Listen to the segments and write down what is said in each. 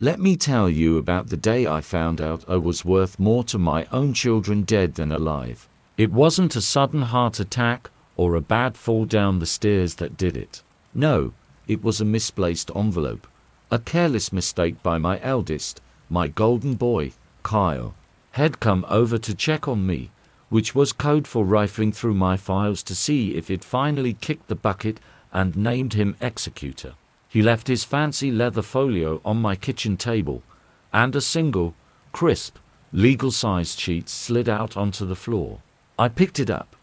Let me tell you about the day I found out I was worth more to my own children dead than alive. It wasn't a sudden heart attack or a bad fall down the stairs that did it. No, it was a misplaced envelope. A careless mistake by my eldest, my golden boy, Kyle. Had come over to check on me, which was code for rifling through my files to see if it finally kicked the bucket and named him executor. He left his fancy leather folio on my kitchen table, and a single, crisp, legal-sized sheet slid out onto the floor. I picked it up,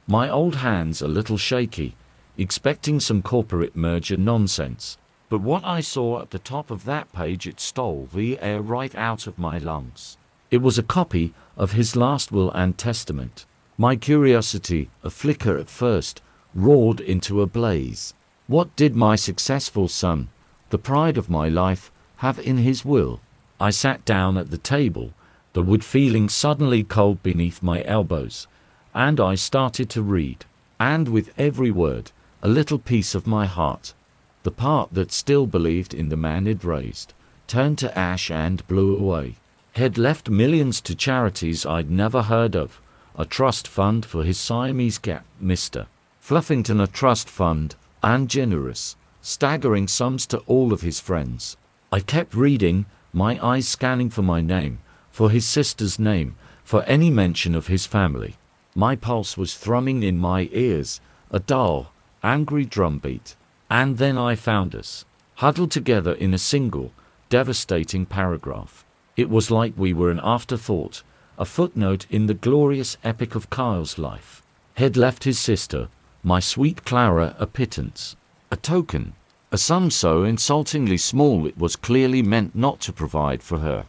my old hands a little shaky, expecting some corporate merger nonsense. But what I saw at the top of that page, it stole the air right out of my lungs. It was a copy of his last will and testament. My curiosity, a flicker at first, roared into a blaze. What did my successful son, the pride of my life, have in his will? I sat down at the table, the wood feeling suddenly cold beneath my elbows, and I started to read. And with every word, a little piece of my heart, the part that still believed in the man it raised, turned to ash and blew away. Had left millions to charities I'd never heard of, a trust fund for his Siamese cat, Mr. Fluffington, a trust fund, and generous, staggering sums to all of his friends. I kept reading, my eyes scanning for my name, for his sister's name, for any mention of his family. My pulse was thrumming in my ears, a dull, angry drumbeat. And then I found us, huddled together in a single, devastating paragraph. It was like we were an afterthought, a footnote in the glorious epic of Kyle's life. Had left his sister, my sweet Clara, a pittance, a token, a sum so insultingly small it was clearly meant not to provide for her,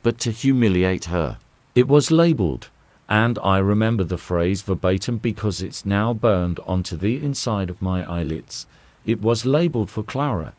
but to humiliate her. It was labeled, and I remember the phrase verbatim because it's now burned onto the inside of my eyelids. It was labeled for Clara,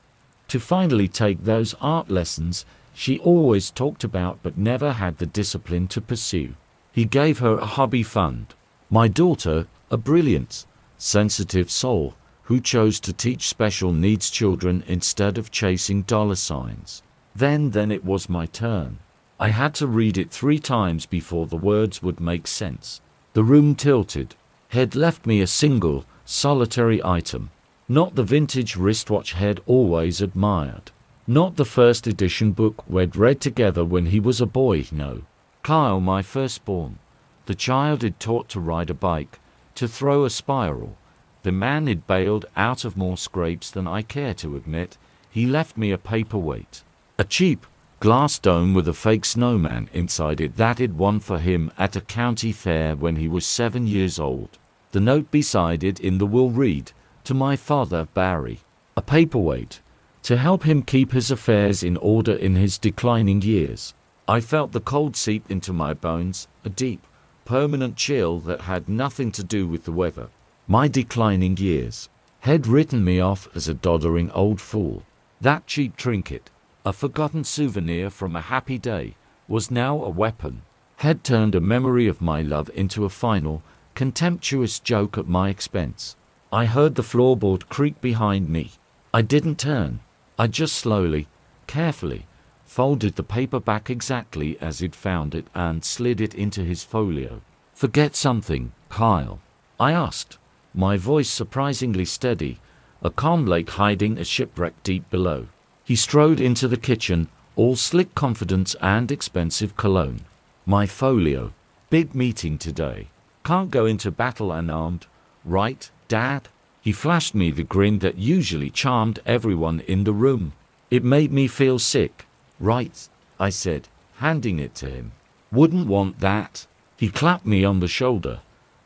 to finally take those art lessons she always talked about but never had the discipline to pursue. He gave her a hobby fund. My daughter, a brilliant, sensitive soul, who chose to teach special needs children instead of chasing dollar signs. Then it was my turn. I had to read it 3 times before the words would make sense. The room tilted. Had left me a single, solitary item. Not the vintage wristwatch Had always admired. Not the first edition book we'd read together when he was a boy, no. Kyle, my firstborn. The child he'd taught to ride a bike, to throw a spiral. The man he'd bailed out of more scrapes than I care to admit. He left me a paperweight. A cheap glass dome with a fake snowman inside it that he'd won for him at a county fair when he was 7 years old. The note beside it in the will read, to my father, Barry. A paperweight, to help him keep his affairs in order in his declining years. I felt the cold seep into my bones, a deep, permanent chill that had nothing to do with the weather. My declining years had written me off as a doddering old fool. That cheap trinket, a forgotten souvenir from a happy day, was now a weapon. Had turned a memory of my love into a final, contemptuous joke at my expense. I heard the floorboard creak behind me. I didn't turn. I just slowly, carefully, folded the paper back exactly as he'd found it and slid it into his folio. "Forget something, Kyle?" I asked, my voice surprisingly steady, a calm lake hiding a shipwreck deep below. He strode into the kitchen, all slick confidence and expensive cologne. "My folio. Big meeting today. Can't go into battle unarmed, right, Dad?" He flashed me the grin that usually charmed everyone in the room. It made me feel sick. "Right," I said, handing it to him. "Wouldn't want that." He clapped me on the shoulder,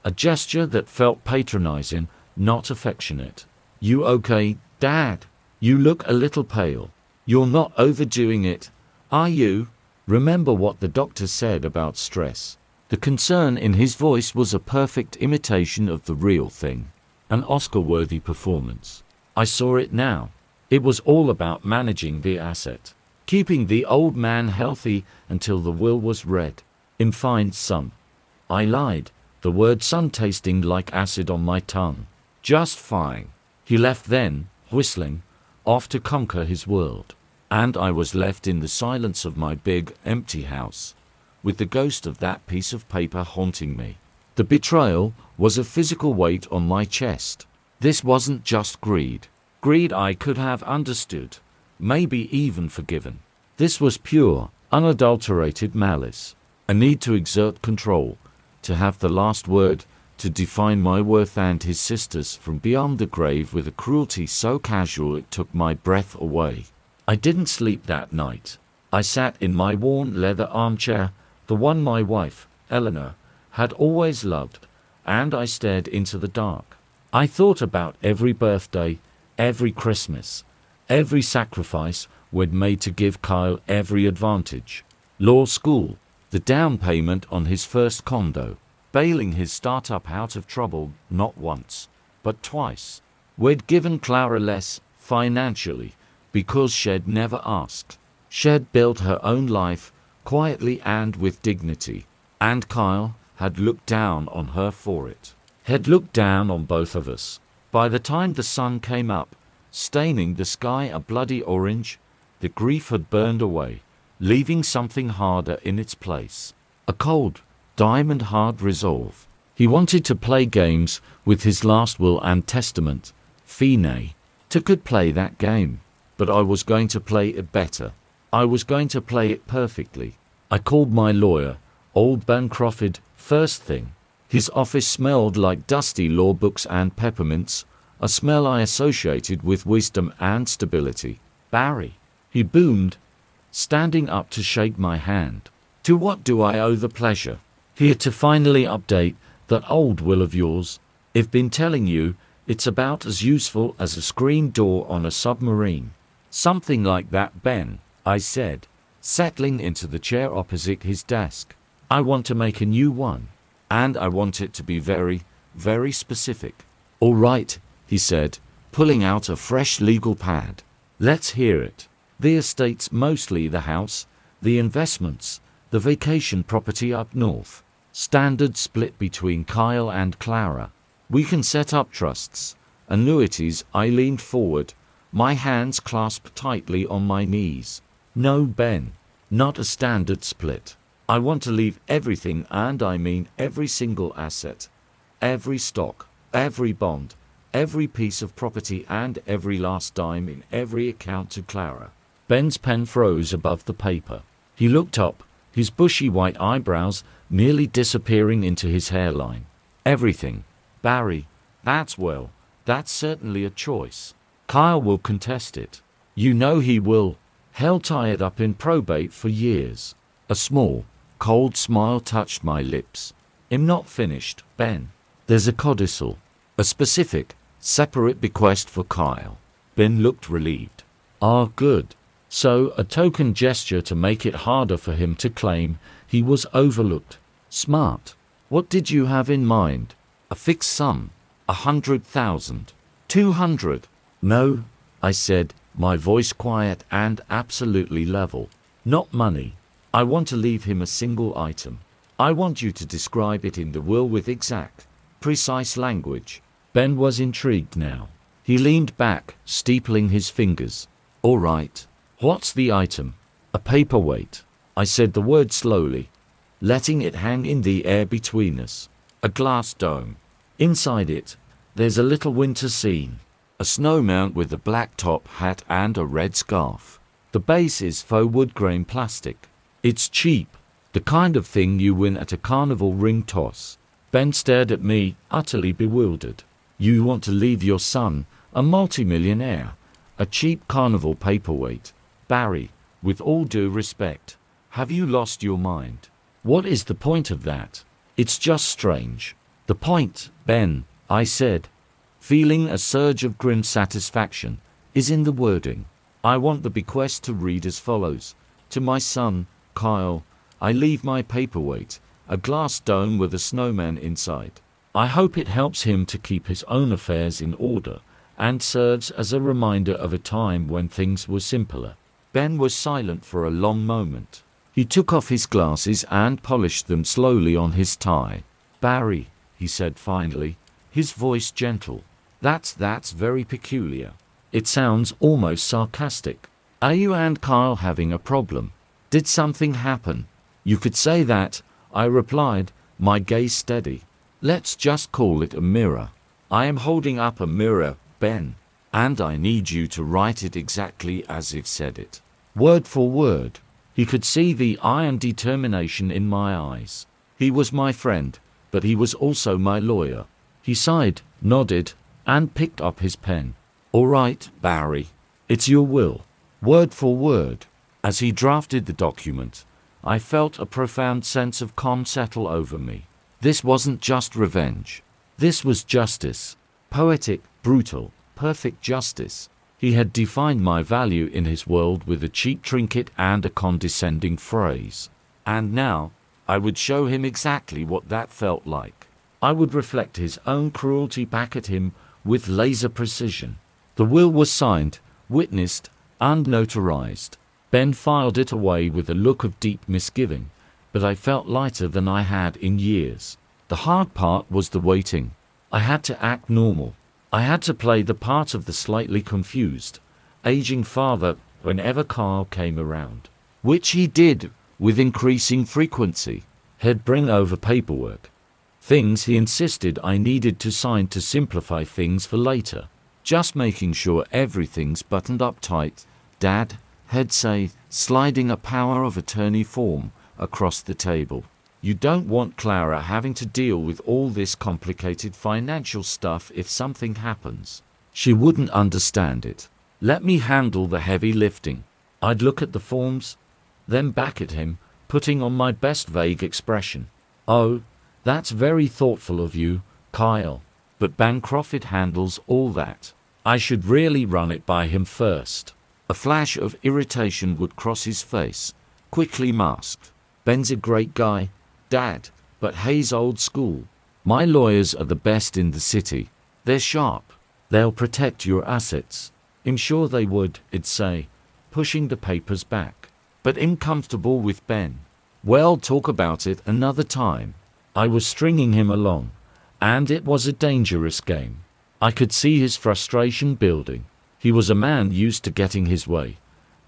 a gesture that felt patronizing, not affectionate. "You okay, Dad? You look a little pale. You're not overdoing it, are you? Remember what the doctor said about stress." The concern in his voice was a perfect imitation of the real thing. An Oscar-worthy performance. I saw it now. It was all about managing the asset, keeping the old man healthy until the will was read. In fine sum. I lied, the word son tasting like acid on my tongue. Just fine. He left then, whistling, off to conquer his world. and I was left in the silence of my big, empty house, with the ghost of that piece of paper haunting me. The betrayal was a physical weight on my chest. This wasn't just greed. Greed I could have understood, maybe even forgiven. This was pure, unadulterated malice. A need to exert control, to have the last word, to define my worth and his sister's from beyond the grave with a cruelty so casual it took my breath away. I didn't sleep that night. I sat in my worn leather armchair, the one my wife, Eleanor, had always loved, and I stared into the dark. I thought about every birthday, every Christmas, every sacrifice we'd made to give Kyle every advantage. Law school, the down payment on his first condo, bailing his startup out of trouble not once, but twice. We'd given Clara less, financially, because she'd never asked. She'd built her own life, quietly and with dignity, and Kyle had looked down on her for it. Had looked down on both of us. By the time the sun came up, staining the sky a bloody orange, the grief had burned away, leaving something harder in its place. A cold, diamond-hard resolve. He wanted to play games with his last will and testament. Fine. Could play that game. But I was going to play it better. I was going to play it perfectly. I called my lawyer, old Ben Crawford, first thing. His office smelled like dusty law books and peppermints, a smell I associated with wisdom and stability. Barry, he boomed, standing up to shake my hand. To what do I owe the pleasure? Here to finally update that old will of yours. I've been telling you, it's about as useful as a screen door on a submarine. Something like that, Ben, I said, settling into the chair opposite his desk. I want to make a new one, and I want it to be very, very specific. All right, he said, pulling out a fresh legal pad. Let's hear it. The estate's mostly the house, the investments, the vacation property up north. Standard split between Kyle and Clara. We can set up trusts, annuities. I leaned forward, my hands clasped tightly on my knees. No, Ben, not a standard split. I want to leave everything, and I mean every single asset, every stock, every bond, every piece of property, and every last dime in every account to Clara. Ben's pen froze above the paper. He looked up, his bushy white eyebrows nearly disappearing into his hairline. Everything. Barry, that's certainly a choice. Kyle will contest it. You know he will. He'll tie it up in probate for years. A small, cold smile touched my lips. I'm not finished, Ben. There's a codicil. A specific, separate bequest for Kyle. Ben looked relieved. Ah, good. So, a token gesture to make it harder for him to claim he was overlooked. Smart. What did you have in mind? A fixed sum? 100,000? 200? No, I said, my voice quiet and absolutely level. Not money. I want to leave him a single item. I want you to describe it in the will with exact, precise language. Ben was intrigued now. He leaned back, steepling his fingers. All right. What's the item? A paperweight. I said the word slowly, letting it hang in the air between us. A glass dome. Inside it, there's a little winter scene. A snowman with a black top hat and a red scarf. The base is faux wood grain plastic. It's cheap, the kind of thing you win at a carnival ring toss. Ben stared at me, utterly bewildered. You want to leave your son, a multimillionaire, a cheap carnival paperweight? Barry, with all due respect, have you lost your mind? What is the point of that? It's just strange. The point, Ben, I said, feeling a surge of grim satisfaction, is in the wording. I want the bequest to read as follows. To my son, Kyle, I leave my paperweight, a glass dome with a snowman inside. I hope it helps him to keep his own affairs in order and serves as a reminder of a time when things were simpler. Ben was silent for a long moment. He took off his glasses and polished them slowly on his tie. Barry, he said finally, his voice gentle. That's very peculiar. It sounds almost sarcastic. Are you and Kyle having a problem? Did something happen? You could say that, I replied, my gaze steady. Let's just call it a mirror. I am holding up a mirror, Ben, and I need you to write it exactly as I've said it. Word for word. He could see the iron determination in my eyes. He was my friend, but he was also my lawyer. He sighed, nodded, and picked up his pen. All right, Barry. It's your will. Word for word. As he drafted the document, I felt a profound sense of calm settle over me. This wasn't just revenge. This was justice. Poetic, brutal, perfect justice. He had defined my value in his world with a cheap trinket and a condescending phrase. And now, I would show him exactly what that felt like. I would reflect his own cruelty back at him with laser precision. The will was signed, witnessed, and notarized. Ben filed it away with a look of deep misgiving, but I felt lighter than I had in years. The hard part was the waiting. I had to act normal. I had to play the part of the slightly confused, aging father whenever Carl came around. Which he did, with increasing frequency. He'd bring over paperwork. Things he insisted I needed to sign to simplify things for later. Just making sure everything's buttoned up tight, Dad, he'd say, sliding a power of attorney form across the table. You don't want Clara having to deal with all this complicated financial stuff if something happens. She wouldn't understand it. Let me handle the heavy lifting. I'd look at the forms, then back at him, putting on my best vague expression. Oh, that's very thoughtful of you, Kyle. But Bancroft handles all that. I should really run it by him first. A flash of irritation would cross his face, quickly masked. Ben's a great guy, Dad, but he's old school. My lawyers are the best in the city. They're sharp. They'll protect your assets. I'm sure they would, I'd say, pushing the papers back. But I'm comfortable with Ben. Well, talk about it another time. I was stringing him along, and it was a dangerous game. I could see his frustration building. He was a man used to getting his way,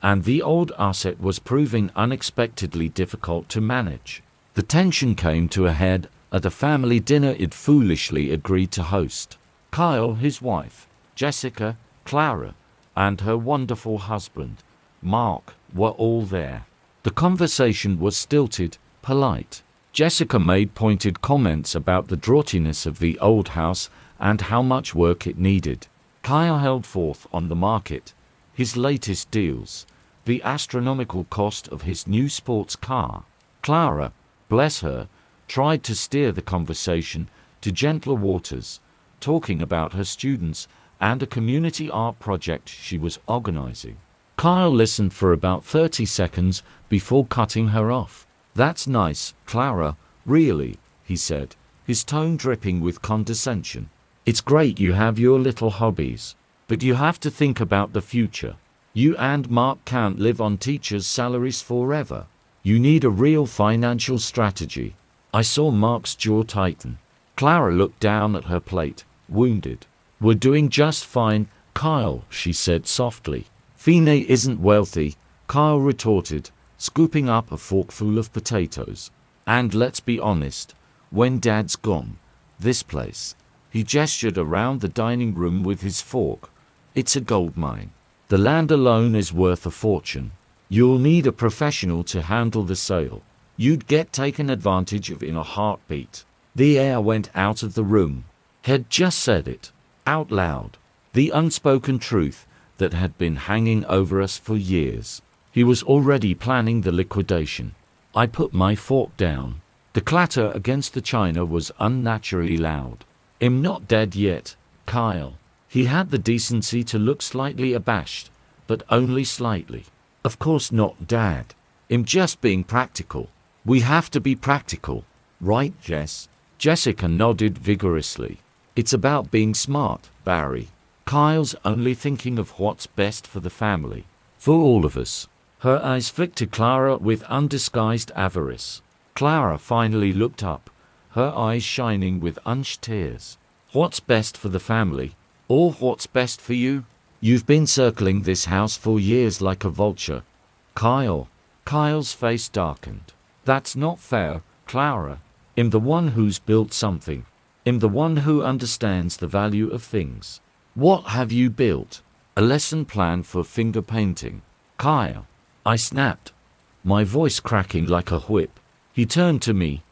and the old asset was proving unexpectedly difficult to manage. The tension came to a head at a family dinner I'd foolishly agreed to host. Kyle, his wife, Jessica, Clara, and her wonderful husband, Mark, were all there. The conversation was stilted, polite. Jessica made pointed comments about the draughtiness of the old house and how much work it needed. Kyle held forth on the market, his latest deals, the astronomical cost of his new sports car. Clara, bless her, tried to steer the conversation to gentler waters, talking about her students and a community art project she was organizing. Kyle listened for about 30 seconds before cutting her off. That's nice, Clara, really, he said, his tone dripping with condescension. It's great you have your little hobbies, but you have to think about the future. You and Mark can't live on teachers' salaries forever. You need a real financial strategy. I saw Mark's jaw tighten. Clara looked down at her plate, wounded. We're doing just fine, Kyle, she said softly. Fine isn't wealthy, Kyle retorted, scooping up a forkful of potatoes. And let's be honest, when Dad's gone, this place, he gestured around the dining room with his fork, it's a gold mine. The land alone is worth a fortune. You'll need a professional to handle the sale. You'd get taken advantage of in a heartbeat. The air went out of the room. Had just said it, out loud, the unspoken truth that had been hanging over us for years. He was already planning the liquidation. I put my fork down. The clatter against the china was unnaturally loud. I'm not dead yet, Kyle. He had the decency to look slightly abashed, but only slightly. Of course not, Dad. I'm just being practical. We have to be practical. Right, Jess? Jessica nodded vigorously. It's about being smart, Barry. Kyle's only thinking of what's best for the family. For all of us. Her eyes flicked to Clara with undisguised avarice. Clara finally looked up, her eyes shining with unshed tears. What's best for the family? Or what's best for you? You've been circling this house for years like a vulture. Kyle. Kyle's face darkened. That's not fair, Clara. I'm the one who's built something. I'm the one who understands the value of things. What have you built? A lesson plan for finger painting. Kyle. I snapped, my voice cracking like a whip. He turned to me,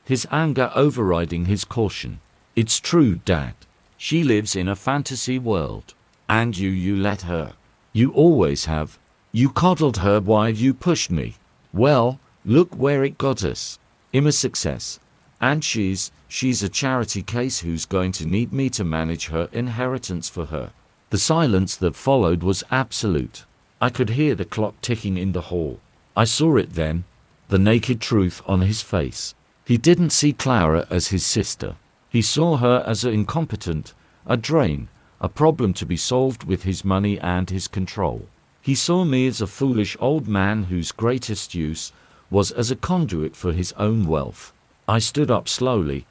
his anger overriding his caution. It's true, Dad. She lives in a fantasy world. And you let her. You always have. You coddled her while you pushed me. Well, look where it got us. I'm a success. And she's a charity case who's going to need me to manage her inheritance for her. The silence that followed was absolute. I could hear the clock ticking in the hall. I saw it then, the naked truth on his face. He didn't see Clara as his sister. He saw her as an incompetent, a drain, a problem to be solved with his money and his control. He saw me as a foolish old man whose greatest use was as a conduit for his own wealth. I stood up slowly,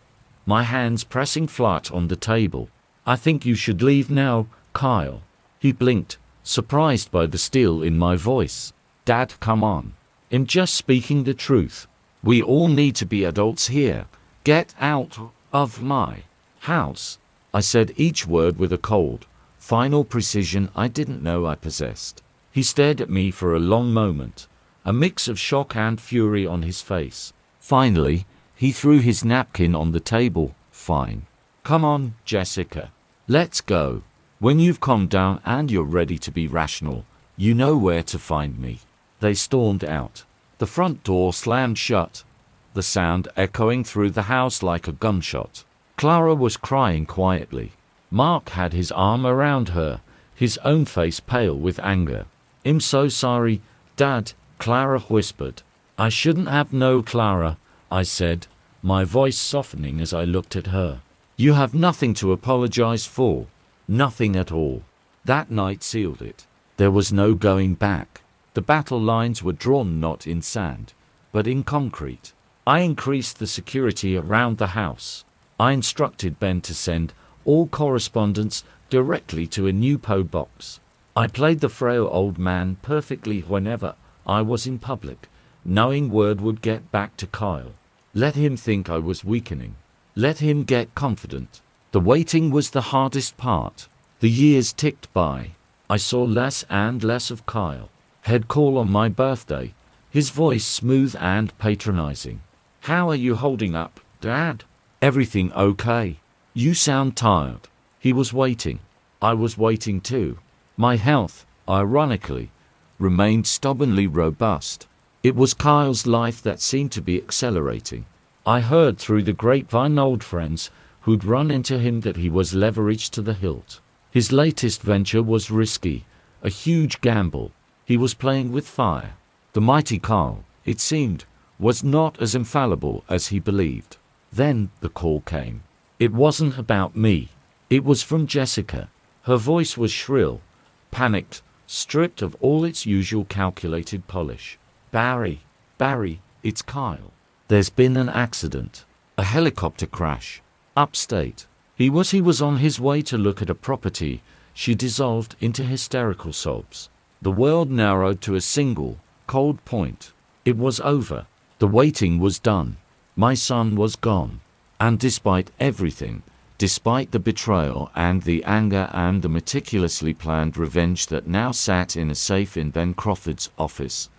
my hands pressing flat on the table. I think you should leave now, Kyle. He blinked, surprised by the steel in my voice. Dad, come on. I'm just speaking the truth. We all need to be adults here. Get out of my house. I said each word with a cold, final precision I didn't know I possessed. He stared at me for a long moment, a mix of shock and fury on his face. Finally, he threw his napkin on the table. Fine. Come on, Jessica. Let's go. When you've calmed down and you're ready to be rational, you know where to find me. They stormed out. The front door slammed shut, the sound echoing through the house like a gunshot. Clara was crying quietly. Mark had his arm around her, his own face pale with anger. I'm so sorry, Dad, Clara whispered. I shouldn't have known, Clara, I said, my voice softening as I looked at her. You have nothing to apologize for. Nothing at all. That night sealed it. There was no going back. The battle lines were drawn not in sand, but in concrete. I increased the security around the house. I instructed Ben to send all correspondence directly to a new PO box. I played the frail old man perfectly whenever I was in public, knowing word would get back to Kyle. Let him think I was weakening. Let him get confident. The waiting was the hardest part. The years ticked by. I saw less and less of Kyle. He'd call on my birthday, his voice smooth and patronizing. How are you holding up, Dad? Everything okay? You sound tired. He was waiting. I was waiting too. My health, ironically, remained stubbornly robust. It was Kyle's life that seemed to be accelerating. I heard through the grapevine old friends who'd run into him that he was leveraged to the hilt. His latest venture was risky, a huge gamble. He was playing with fire. The mighty Kyle, it seemed, was not as infallible as he believed. Then the call came. It wasn't about me. It was from Jessica. Her voice was shrill, panicked, stripped of all its usual calculated polish. Barry, it's Kyle. There's been an accident. A helicopter crash. Upstate. He was on his way to look at a property. She dissolved into hysterical sobs. The world narrowed to a single, cold point. It was over. The waiting was done. My son was gone. And despite everything, despite the betrayal and the anger and the meticulously planned revenge that now sat in a safe in Ben Crawford's office,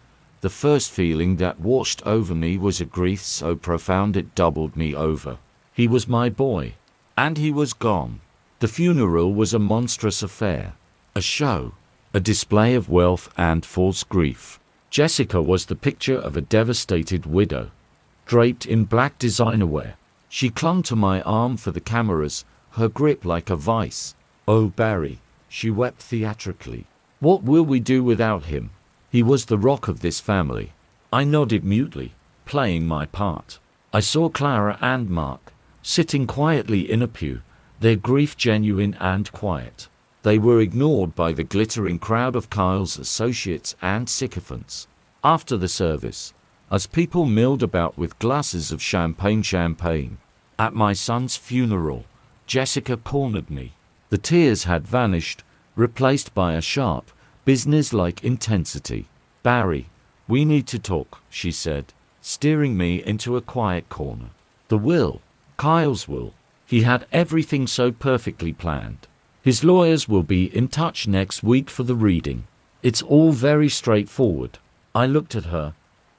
the first feeling that washed over me was a grief so profound it doubled me over. He was my boy. And he was gone. The funeral was a monstrous affair. A show. A display of wealth and false grief. Jessica was the picture of a devastated widow, draped in black designer wear. She clung to my arm for the cameras, her grip like a vice. Oh, Barry, she wept theatrically. What will we do without him? He was the rock of this family. I nodded mutely, playing my part. I saw Clara and Mark, sitting quietly in a pew, their grief genuine and quiet. They were ignored by the glittering crowd of Kyle's associates and sycophants. After the service, as people milled about with glasses of champagne, at my son's funeral, Jessica cornered me. The tears had vanished, replaced by a sharp, business-like intensity. "Barry, we need to talk," she said, steering me into a quiet corner. The will. Kyle's will. He had everything so perfectly planned. His lawyers will be in touch next week for the reading. It's all very straightforward. I looked at her.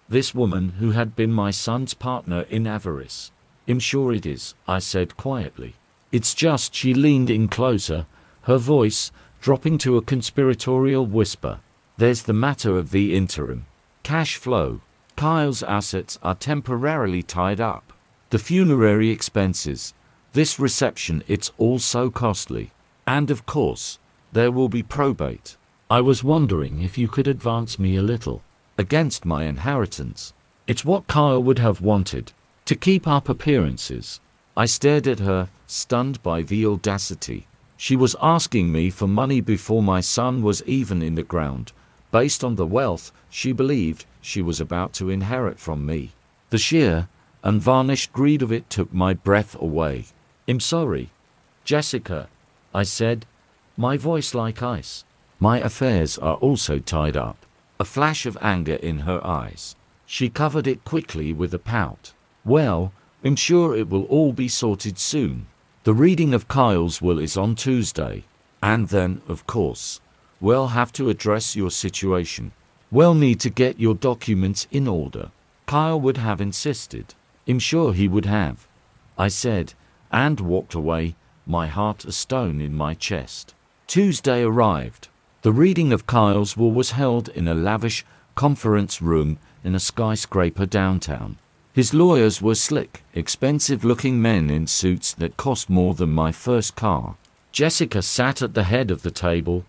This woman who had been my son's partner in avarice. "I'm sure it is," I said quietly. "It's just," she leaned in closer, her voice dropping to a conspiratorial whisper. "There's the matter of the interim cash flow. Kyle's assets are temporarily tied up. The funerary expenses. This reception, it's all so costly. And of course, there will be probate. I was wondering if you could advance me a little against my inheritance. It's what Kyle would have wanted, to keep up appearances." I stared at her, stunned by the audacity. She was asking me for money before my son was even in the ground, based on the wealth she believed she was about to inherit from me. The sheer, unvarnished greed of it took my breath away. "I'm sorry, Jessica," I said, my voice like ice. "My affairs are also tied up." A flash of anger in her eyes. She covered it quickly with a pout. "Well, I'm sure it will all be sorted soon. The reading of Kyle's will is on Tuesday. And then, of course, we'll have to address your situation. We'll need to get your documents in order." Kyle would have insisted. "I'm sure he would have," I said, and walked away, my heart a stone in my chest. Tuesday arrived. The reading of Kyle's will was held in a lavish conference room in a skyscraper downtown. His lawyers were slick, expensive-looking men in suits that cost more than my first car. Jessica sat at the head of the table,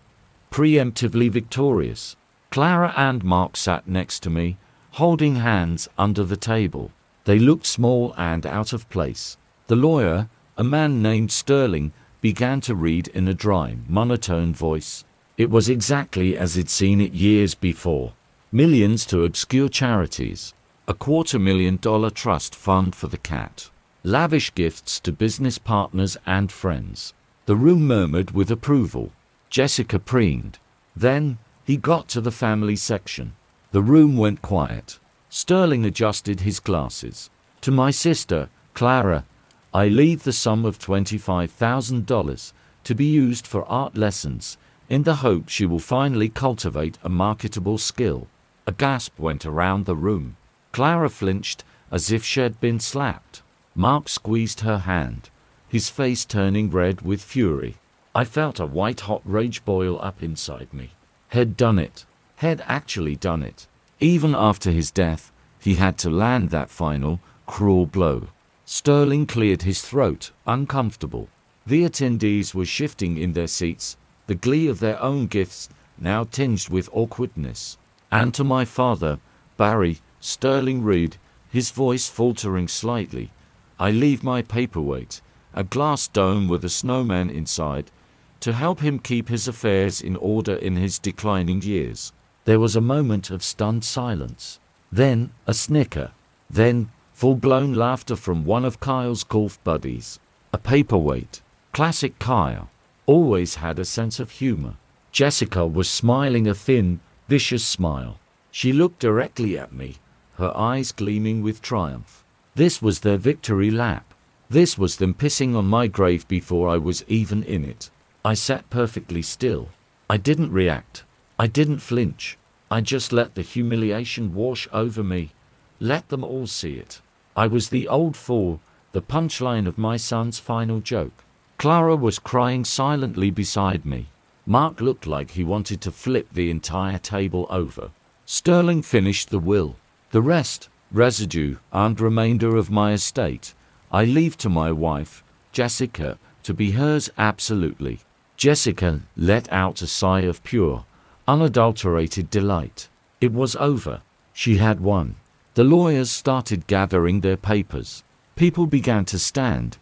preemptively victorious. Clara and Mark sat next to me, holding hands under the table. They looked small and out of place. The lawyer, a man named Sterling, began to read in a dry, monotone voice. It was exactly as he'd seen it years before. Millions to obscure charities. A $250,000 trust fund for the cat. Lavish gifts to business partners and friends. The room murmured with approval. Jessica preened. Then, he got to the family section. The room went quiet. Sterling adjusted his glasses. "To my sister, Clara, I leave the sum of $25,000 to be used for art lessons, in the hope she will finally cultivate a marketable skill." A gasp went around the room. Clara flinched, as if she'd been slapped. Mark squeezed her hand, his face turning red with fury. I felt a white-hot rage boil up inside me. Had done it. Had actually done it. Even after his death, he had to land that final, cruel blow. Sterling cleared his throat, uncomfortable. The attendees were shifting in their seats, the glee of their own gifts now tinged with awkwardness. "And to my father, Barry," Sterling read, his voice faltering slightly, "I leave my paperweight, a glass dome with a snowman inside, to help him keep his affairs in order in his declining years." There was a moment of stunned silence. Then a snicker. Then full-blown laughter from one of Kyle's golf buddies. A paperweight. Classic Kyle. Always had a sense of humor. Jessica was smiling a thin, vicious smile. She looked directly at me, her eyes gleaming with triumph. This was their victory lap. This was them pissing on my grave before I was even in it. I sat perfectly still. I didn't react. I didn't flinch. I just let the humiliation wash over me. Let them all see it. I was the old fool, the punchline of my son's final joke. Clara was crying silently beside me. Mark looked like he wanted to flip the entire table over. Sterling finished the will. "The rest, residue, and remainder of my estate, I leave to my wife, Jessica, to be hers absolutely." Jessica let out a sigh of pure, unadulterated delight. It was over. She had won. The lawyers started gathering their papers. People began to stand,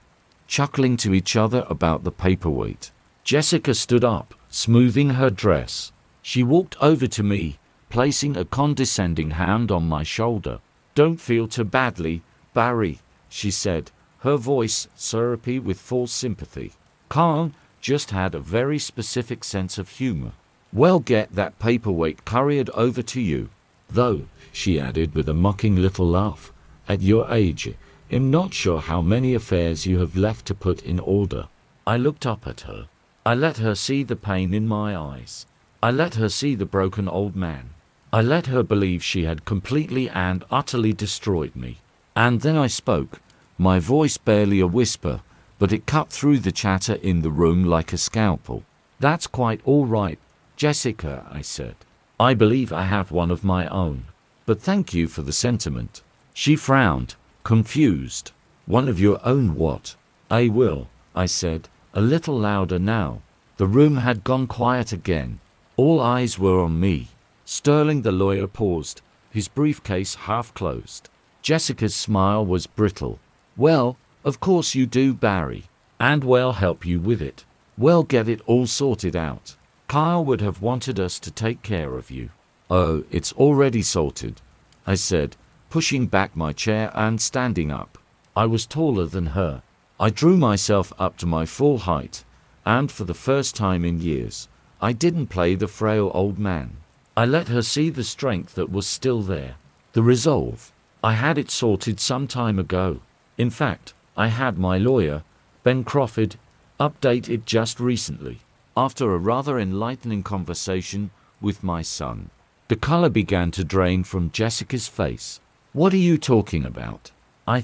chuckling to each other about the paperweight. Jessica stood up, smoothing her dress. She walked over to me, placing a condescending hand on my shoulder. "Don't feel too badly, Barry," she said, her voice syrupy with false sympathy. "Kyle, just had a very specific sense of humor. "Well, get that paperweight couriered over to you. Though," she added with a mocking little laugh, "at your age, I'm not sure how many affairs you have left to put in order." I looked up at her. I let her see the pain in my eyes. I let her see the broken old man. I let her believe she had completely and utterly destroyed me. And then I spoke, my voice barely a whisper, but it cut through the chatter in the room like a scalpel. "That's quite all right, Jessica," I said. "I believe I have one of my own. But thank you for the sentiment." She frowned, confused. "One of your own what?" "I will," I said, a little louder now. The room had gone quiet again. All eyes were on me. Sterling the lawyer paused, his briefcase half closed. Jessica's smile was brittle. "Well, of course you do, Barry. And we'll help you with it. We'll get it all sorted out. Kyle would have wanted us to take care of you." "Oh, it's already sorted," I said, pushing back my chair and standing up. I was taller than her. I drew myself up to my full height, and for the first time in years, I didn't play the frail old man. I let her see the strength that was still there, the resolve. I had it sorted some time ago. In fact, I had my lawyer, Ben Crawford, update it just recently, after a rather enlightening conversation with my son. The color began to drain from Jessica's face. "What are you talking about?" I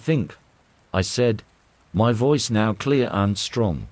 said, my voice now clear and strong,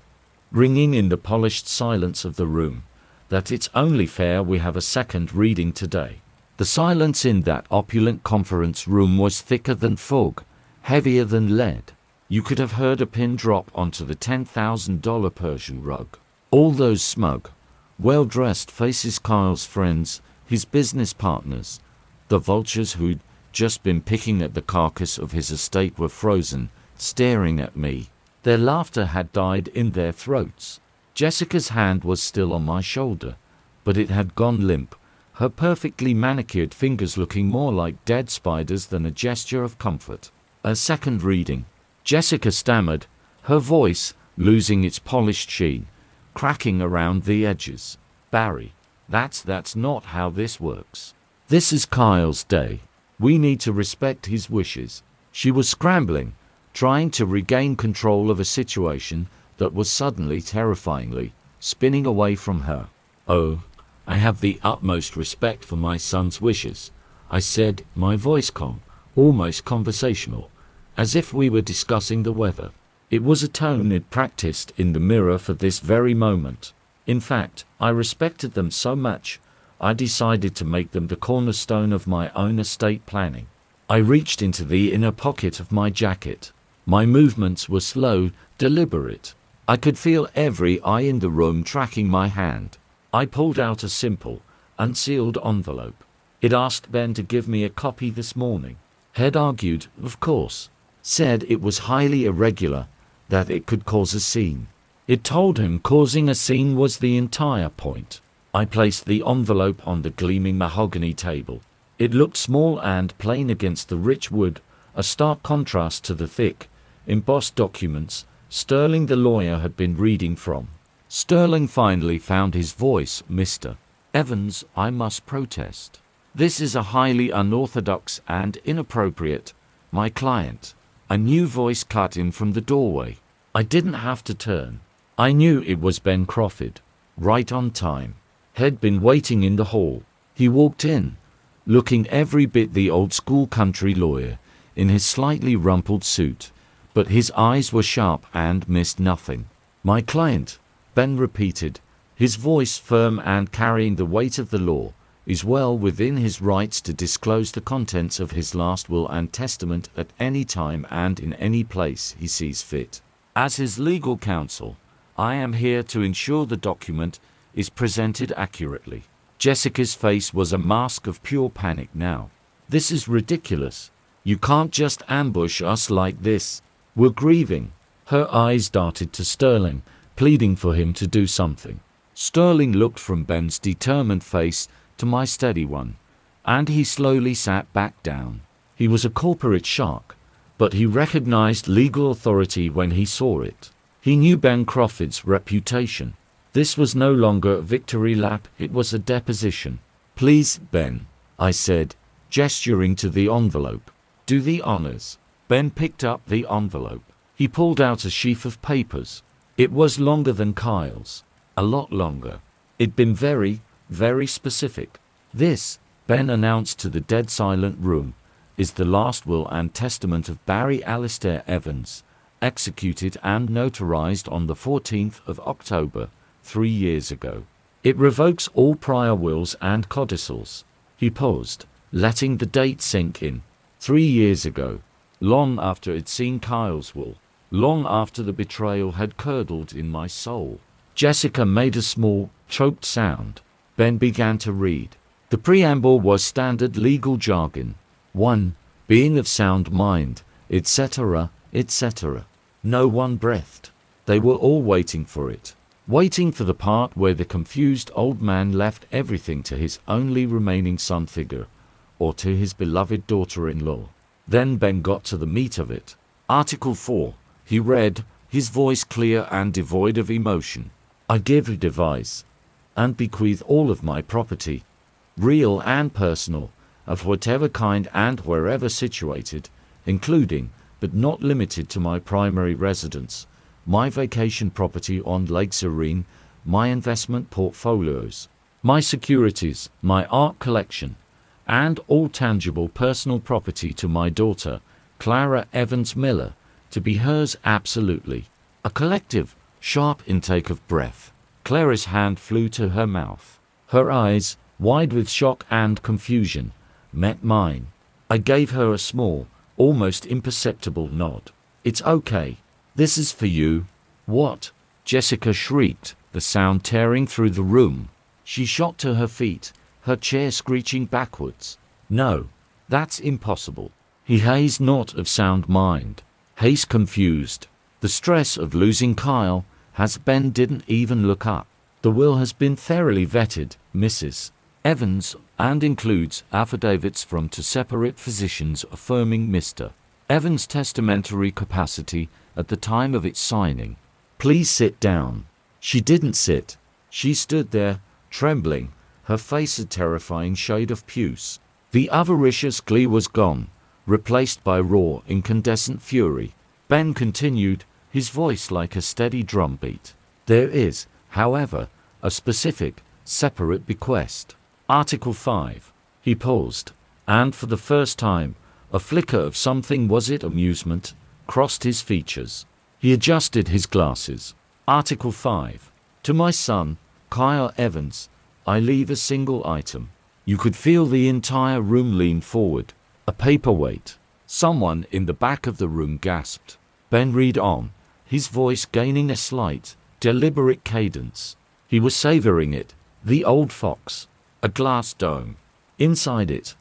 ringing in the polished silence of the room, "that it's only fair we have a second reading today." The silence in that opulent conference room was thicker than fog, heavier than lead. You could have heard a pin drop onto the $10,000 Persian rug. All those smug, well-dressed faces, Kyle's friends, his business partners, the vultures who'd just been picking at the carcass of his estate, were frozen, staring at me. Their laughter had died in their throats. Jessica's hand was still on my shoulder, but it had gone limp, her perfectly manicured fingers looking more like dead spiders than a gesture of comfort. "A second reading," Jessica stammered, her voice, losing its polished sheen, cracking around the edges. "Barry, that's not how this works. This is Kyle's day. We need to respect his wishes." She was scrambling, trying to regain control of a situation that was suddenly, terrifyingly, spinning away from her. "Oh, I have the utmost respect for my son's wishes," I said, my voice calm, almost conversational, as if we were discussing the weather. It was a tone I'd practiced in the mirror for this very moment. In fact, I respected them so much, I decided to make them the cornerstone of my own estate planning. I reached into the inner pocket of my jacket. My movements were slow, deliberate. I could feel every eye in the room tracking my hand. I pulled out a simple, unsealed envelope. It asked Ben to give me a copy this morning. Had argued, of course. Said it was highly irregular, that it could cause a scene. It told him causing a scene was the entire point. I placed the envelope on the gleaming mahogany table. It looked small and plain against the rich wood, a stark contrast to the thick, embossed documents Sterling the lawyer had been reading from. Sterling finally found his voice. "Mr. Evans, I must protest. This is a highly unorthodox and inappropriate. My client." A new voice cut in from the doorway. I didn't have to turn. I knew it was Ben Crawford, right on time. Had been waiting in the hall. He walked in, looking every bit the old-school country lawyer, in his slightly rumpled suit, but his eyes were sharp and missed nothing. "My client," Ben repeated, his voice firm and carrying the weight of the law, "is well within his rights to disclose the contents of his last will and testament at any time and in any place he sees fit. As his legal counsel, I am here to ensure the document is presented accurately." Jessica's face was a mask of pure panic now. "This is ridiculous. You can't just ambush us like this. We're grieving." Her eyes darted to Sterling, pleading for him to do something. Sterling looked from Ben's determined face to my steady one, and he slowly sat back down. He was a corporate shark, but he recognized legal authority when he saw it. He knew Ben Crawford's reputation. This was no longer a victory lap, it was a deposition. "Please, Ben," I said, gesturing to the envelope. "Do the honors." Ben picked up the envelope. He pulled out a sheaf of papers. It was longer than Kyle's. A lot longer. It'd been very, very specific. "This," Ben announced to the dead silent room, "is the last will and testament of Barry Alistair Evans, executed and notarized on the 14th of October, 3 years ago. It revokes all prior wills and codicils." He paused, letting the date sink in. 3 years ago. Long after I'd seen Kyle's will. Long after the betrayal had curdled in my soul. Jessica made a small, choked sound. Ben began to read. The preamble was standard legal jargon. 1. Being of sound mind, etc., etc. No one breathed. They were all waiting for it. Waiting for the part where the confused old man left everything to his only remaining son figure, or to his beloved daughter-in-law. Then Ben got to the meat of it. Article 4, he read, his voice clear and devoid of emotion. "I give, devise, and bequeath all of my property, real and personal, of whatever kind and wherever situated, including, but not limited to my primary residence, my vacation property on Lake Serene, my investment portfolios, my securities, my art collection, and all tangible personal property to my daughter, Clara Evans Miller, to be hers absolutely." A collective, sharp intake of breath. Clara's hand flew to her mouth. Her eyes, wide with shock and confusion, met mine. I gave her a small, almost imperceptible nod. "It's okay. This is for you." "What?" Jessica shrieked, the sound tearing through the room. She shot to her feet, her chair screeching backwards. "No, that's impossible. He has not of sound mind. He's confused. The stress of losing Kyle has Ben didn't even look up. The will has been thoroughly vetted, Mrs. Evans, and includes affidavits from 2 separate physicians affirming Mr. Evans' testamentary capacity at the time of its signing. Please sit down." She didn't sit. She stood there, trembling, her face a terrifying shade of puce. The avaricious glee was gone, replaced by raw, incandescent fury. Ben continued, his voice like a steady drumbeat. "There is, however, a specific, separate bequest. Article 5. He paused, and for the first time, a flicker of something, was it amusement, crossed his features. He adjusted his glasses. Article 5. To my son, Kyle Evans, I leave a single item. You could feel the entire room lean forward. A paperweight. Someone in the back of the room gasped. Ben read on, his voice gaining a slight, deliberate cadence. He was savoring it. The old fox. A glass dome. Inside it,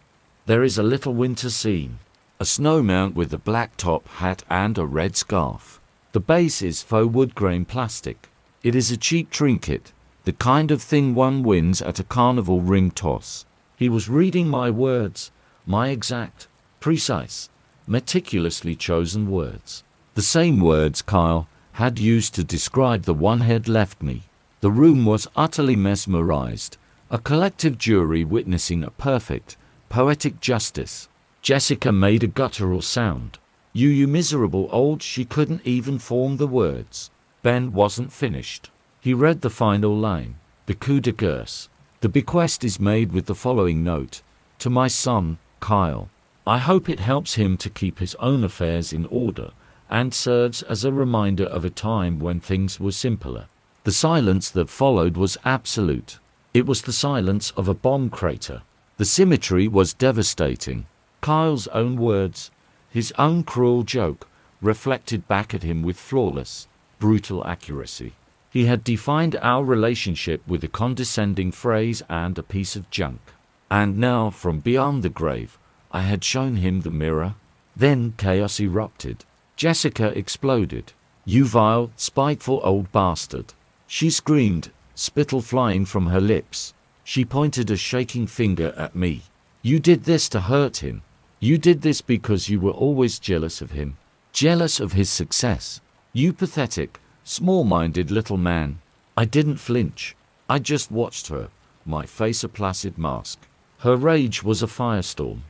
there is a little winter scene. A snowman with a black top hat and a red scarf. The base is faux wood grain plastic. It is a cheap trinket, the kind of thing one wins at a carnival ring toss. He was reading my words, my exact, precise, meticulously chosen words. The same words Kyle had used to describe the one he'd left me. The room was utterly mesmerized, a collective jury witnessing a perfect, poetic justice. Jessica made a guttural sound. You miserable old," she couldn't even form the words. Ben wasn't finished. He read the final line, the coup de grace. "The bequest is made with the following note. To my son, Kyle. I hope it helps him to keep his own affairs in order, and serves as a reminder of a time when things were simpler." The silence that followed was absolute. It was the silence of a bomb crater. The symmetry was devastating. Kyle's own words, his own cruel joke, reflected back at him with flawless, brutal accuracy. He had defined our relationship with a condescending phrase and a piece of junk. And now, from beyond the grave, I had shown him the mirror. Then chaos erupted. Jessica exploded. "You vile, spiteful old bastard!" She screamed, spittle flying from her lips. She pointed a shaking finger at me. "You did this to hurt him. You did this because you were always jealous of him. Jealous of his success. You pathetic, Small-minded little man. I didn't flinch. I just watched her, my face a placid mask. Her rage was a firestorm,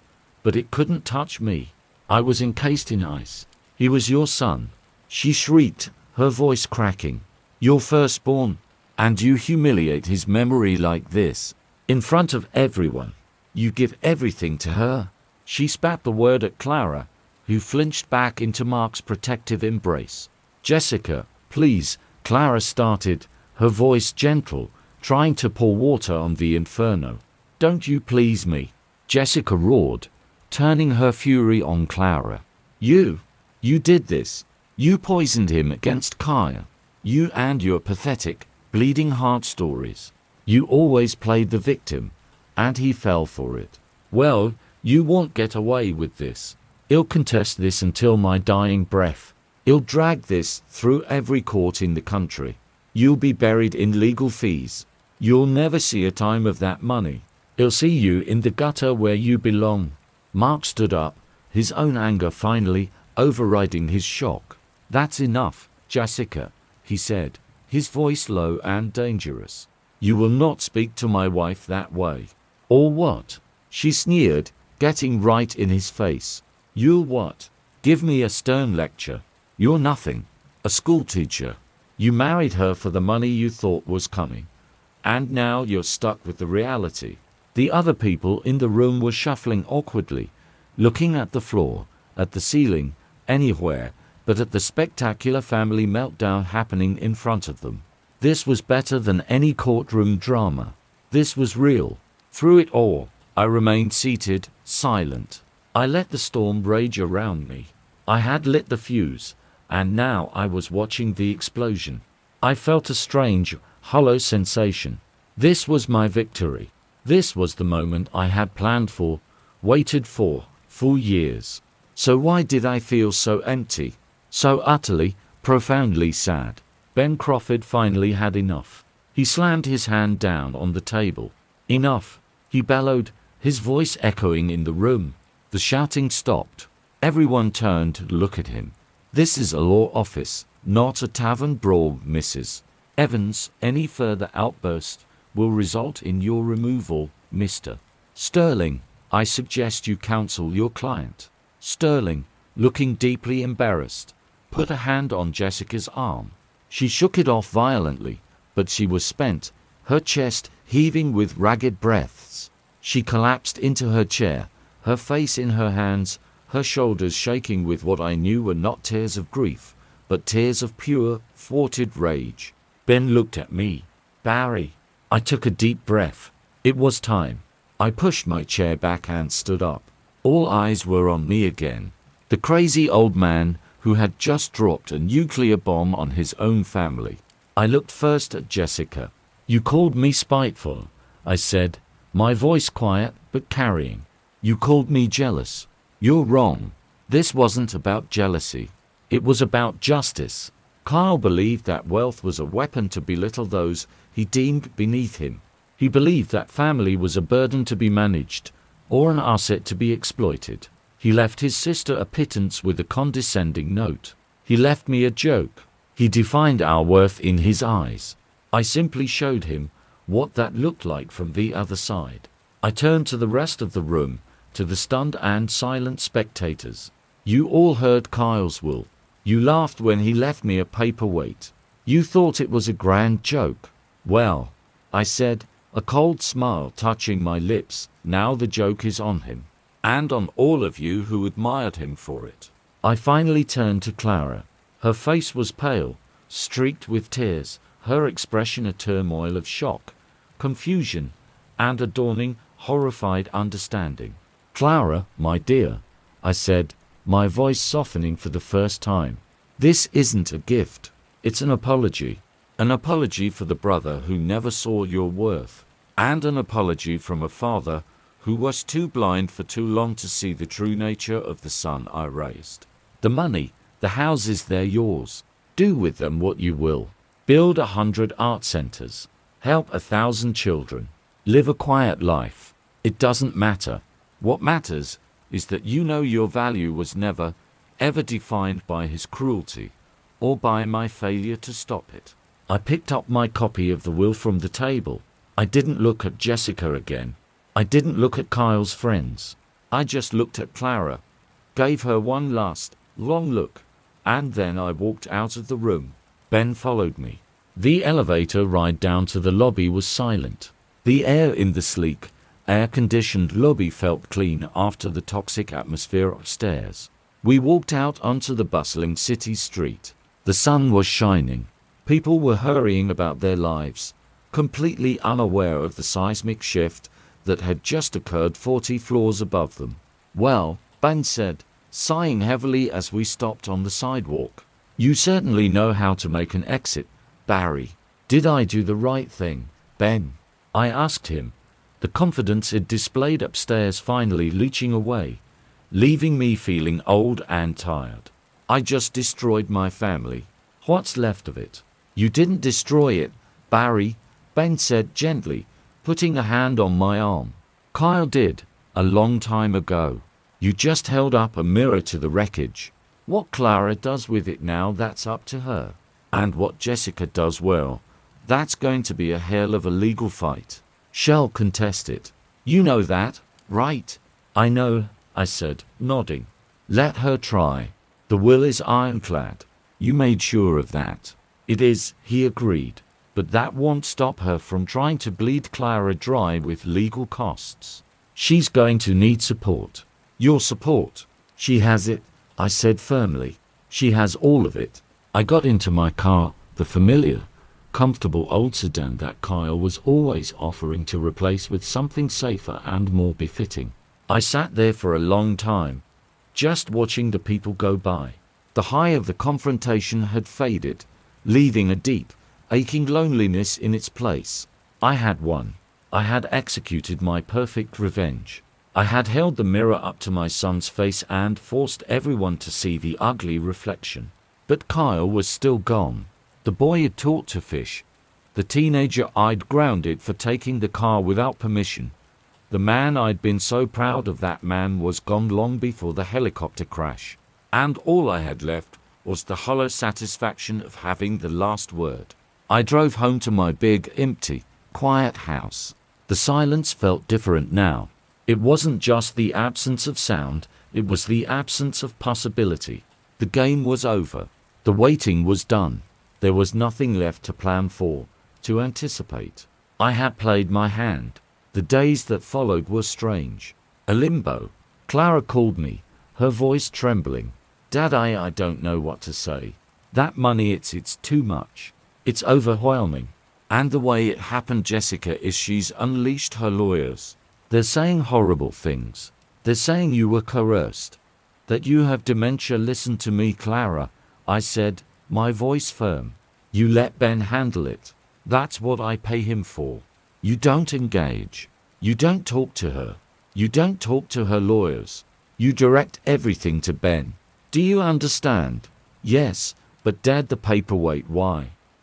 but it couldn't touch me. I was encased in ice. He was your son. She shrieked, her voice cracking. Your firstborn, and you humiliate his memory like this, in front of everyone. You give everything to her. She spat the word at Clara, who flinched back into Mark's protective embrace. Jessica, please, Clara started, her voice gentle, trying to pour water on the inferno. Don't you please me? Jessica roared, turning her fury on Clara. You did this. You poisoned him against Kaya. You and your pathetic, bleeding heart stories. You always played the victim, and he fell for it. Well, you won't get away with this. I'll contest this until my dying breath. I'll drag this through every court in the country. You'll be buried in legal fees. You'll never see a time of that money. I'll see you in the gutter where you belong. Mark stood up, his own anger finally overriding his shock. That's enough, Jessica, he said, his voice low and dangerous. You will not speak to my wife that way. Or what? She sneered, getting right in his face. You'll what? Give me a stern lecture. You're nothing. A schoolteacher. You married her for the money you thought was coming. And now you're stuck with the reality. The other people in the room were shuffling awkwardly, looking at the floor, at the ceiling, anywhere, but at the spectacular family meltdown happening in front of them. This was better than any courtroom drama. This was real. Through it all, I remained seated, silent. I let the storm rage around me. I had lit the fuse, and now I was watching the explosion. I felt a strange, hollow sensation. This was my victory. This was the moment I had planned for, waited for years. So why did I feel so empty, so utterly, profoundly sad? Ben Crawford finally had enough. He slammed his hand down on the table. Enough, he bellowed, his voice echoing in the room. The shouting stopped. Everyone turned to look at him. This is a law office, not a tavern brawl, Mrs. Evans. Any further outburst will result in your removal, Mr. Sterling. I suggest you counsel your client. Sterling, looking deeply embarrassed, put a hand on Jessica's arm. She shook it off violently, but she was spent, her chest heaving with ragged breaths. She collapsed into her chair, her face in her hands, her shoulders shaking with what I knew were not tears of grief, but tears of pure, thwarted rage. Ben looked at me. Barry. I took a deep breath. It was time. I pushed my chair back and stood up. All eyes were on me again. The crazy old man who had just dropped a nuclear bomb on his own family. I looked first at Jessica. You called me spiteful, I said, my voice quiet but carrying. You called me jealous. You're wrong. This wasn't about jealousy. It was about justice. Kyle believed that wealth was a weapon to belittle those he deemed beneath him. He believed that family was a burden to be managed, or an asset to be exploited. He left his sister a pittance with a condescending note. He left me a joke. He defined our worth in his eyes. I simply showed him what that looked like from the other side. I turned to the rest of the room, to the stunned and silent spectators. You all heard Kyle's will. You laughed when he left me a paperweight. You thought it was a grand joke. Well, I said, a cold smile touching my lips, now the joke is on him. And on all of you who admired him for it. I finally turned to Clara. Her face was pale, streaked with tears, her expression a turmoil of shock, confusion, and a dawning, horrified understanding. Clara, my dear, I said, my voice softening for the first time. This isn't a gift. It's an apology. An apology for the brother who never saw your worth. And an apology from a father who was too blind for too long to see the true nature of the son I raised. The money, the houses, they're yours. Do with them what you will. Build 100 art centers. Help 1,000 children. Live a quiet life. It doesn't matter. What matters is that you know your value was never, ever defined by his cruelty, or by my failure to stop it. I picked up my copy of the will from the table. I didn't look at Jessica again. I didn't look at Kyle's friends. I just looked at Clara, gave her one last, long look, and then I walked out of the room. Ben followed me. The elevator ride down to the lobby was silent. The air in the sleek, air-conditioned lobby felt clean after the toxic atmosphere upstairs. We walked out onto the bustling city street. The sun was shining. People were hurrying about their lives, completely unaware of the seismic shift that had just occurred 40 floors above them. "Well," Ben said, sighing heavily as we stopped on the sidewalk, "you certainly know how to make an exit, Barry." "Did I do the right thing, Ben?" I asked him, the confidence it displayed upstairs finally leaching away, leaving me feeling old and tired. "I just destroyed my family. What's left of it?" "You didn't destroy it, Barry," Ben said gently, putting a hand on my arm. "Kyle did, a long time ago. You just held up a mirror to the wreckage. What Clara does with it now, that's up to her. And what Jessica does, well, that's going to be a hell of a legal fight. She'll contest it. You know that, right?" "I know," I said, nodding. "Let her try. The will is ironclad. You made sure of that." "It is," he agreed. "But that won't stop her from trying to bleed Clara dry with legal costs. She's going to need support." "Your support." "She has it," I said firmly. "She has all of it." I got into my car, the familiar, comfortable old sedan that Kyle was always offering to replace with something safer and more befitting. I sat there for a long time, just watching the people go by. The high of the confrontation had faded, leaving a deep, aching loneliness in its place. I had won. I had executed my perfect revenge. I had held the mirror up to my son's face and forced everyone to see the ugly reflection. But Kyle was still gone. The boy had taught to fish. The teenager I'd grounded for taking the car without permission. The man I'd been so proud of, that man was gone long before the helicopter crash. And all I had left was the hollow satisfaction of having the last word. I drove home to my big, empty, quiet house. The silence felt different now. It wasn't just the absence of sound, it was the absence of possibility. The game was over. The waiting was done. There was nothing left to plan for, to anticipate. I had played my hand. The days that followed were strange. A limbo. Clara called me, her voice trembling. "Dad, I don't know what to say. That money, it's too much. It's overwhelming. And the way it happened, Jessica, is she's unleashed her lawyers. They're saying horrible things. They're saying you were coerced. That you have dementia." "Listen to me, Clara," I said, my voice firm. "You let Ben handle it. That's what I pay him for. You don't engage. You don't talk to her. You don't talk to her lawyers. You direct everything to Ben. Do you understand?" "Yes, but Dad, the paperweight, why?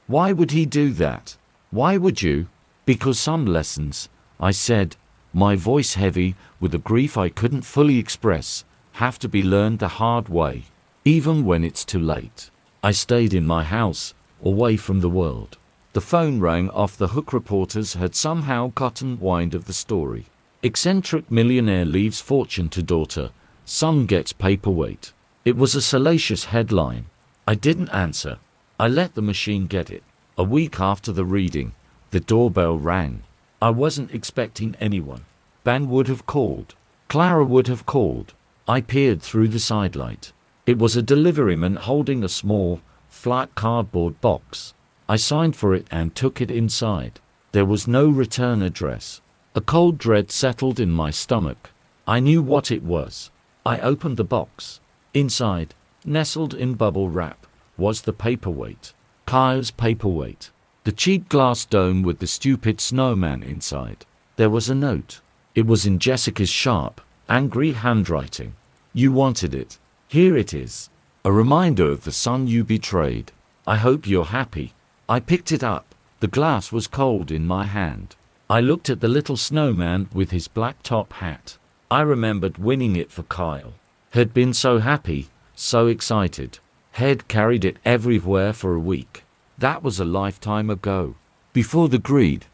Why would he do that? Why would you?" "Because some lessons," I said, my voice heavy with a grief I couldn't fully express, "have to be learned the hard way, even when it's too late." I stayed in my house, away from the world. The phone rang off. The hook reporters had somehow gotten wind of the story. "Eccentric millionaire leaves fortune to daughter. Son gets paperweight." It was a salacious headline. I didn't answer. I let the machine get it. A week after the reading, the doorbell rang. I wasn't expecting anyone. Ben would have called. Clara would have called. I peered through the sidelight. It was a deliveryman holding a small, flat cardboard box. I signed for it and took it inside. There was no return address. A cold dread settled in my stomach. I knew what it was. I opened the box. Inside, nestled in bubble wrap, was the paperweight. Kyle's paperweight. The cheap glass dome with the stupid snowman inside. There was a note. It was in Jessica's sharp, angry handwriting. "You wanted it. Here it is. A reminder of the son you betrayed. I hope you're happy." I picked it up. The glass was cold in my hand. I looked at the little snowman with his black top hat. I remembered winning it for Kyle. Had been so happy, so excited. Head carried it everywhere for a week. That was a lifetime ago. Before the greed,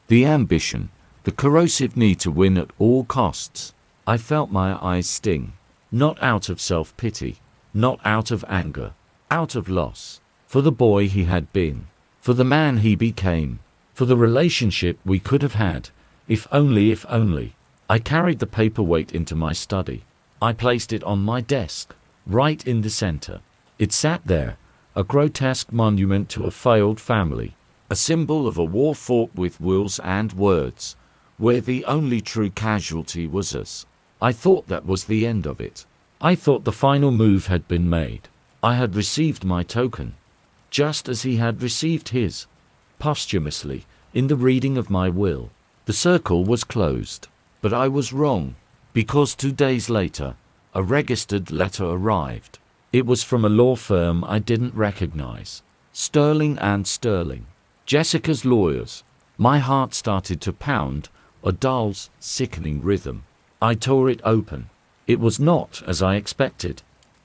the ambition, the corrosive need to win at all costs, I felt my eyes sting. Not out of self-pity, not out of anger, out of loss. For the boy he had been, for the man he became, for the relationship we could have had, if only, if only. I carried the paperweight into my study. I placed it on my desk, right in the center. It sat there, a grotesque monument to a failed family, a symbol of a war fought with wills and words, where the only true casualty was us. I thought that was the end of it. I thought the final move had been made. I had received my token, just as he had received his, posthumously, in the reading of my will. The circle was closed. But I was wrong, because 2 days later, a registered letter arrived. It was from a law firm I didn't recognize. Sterling and Sterling. Jessica's lawyers. My heart started to pound, a dull, sickening rhythm. I tore it open. It was not, as I expected,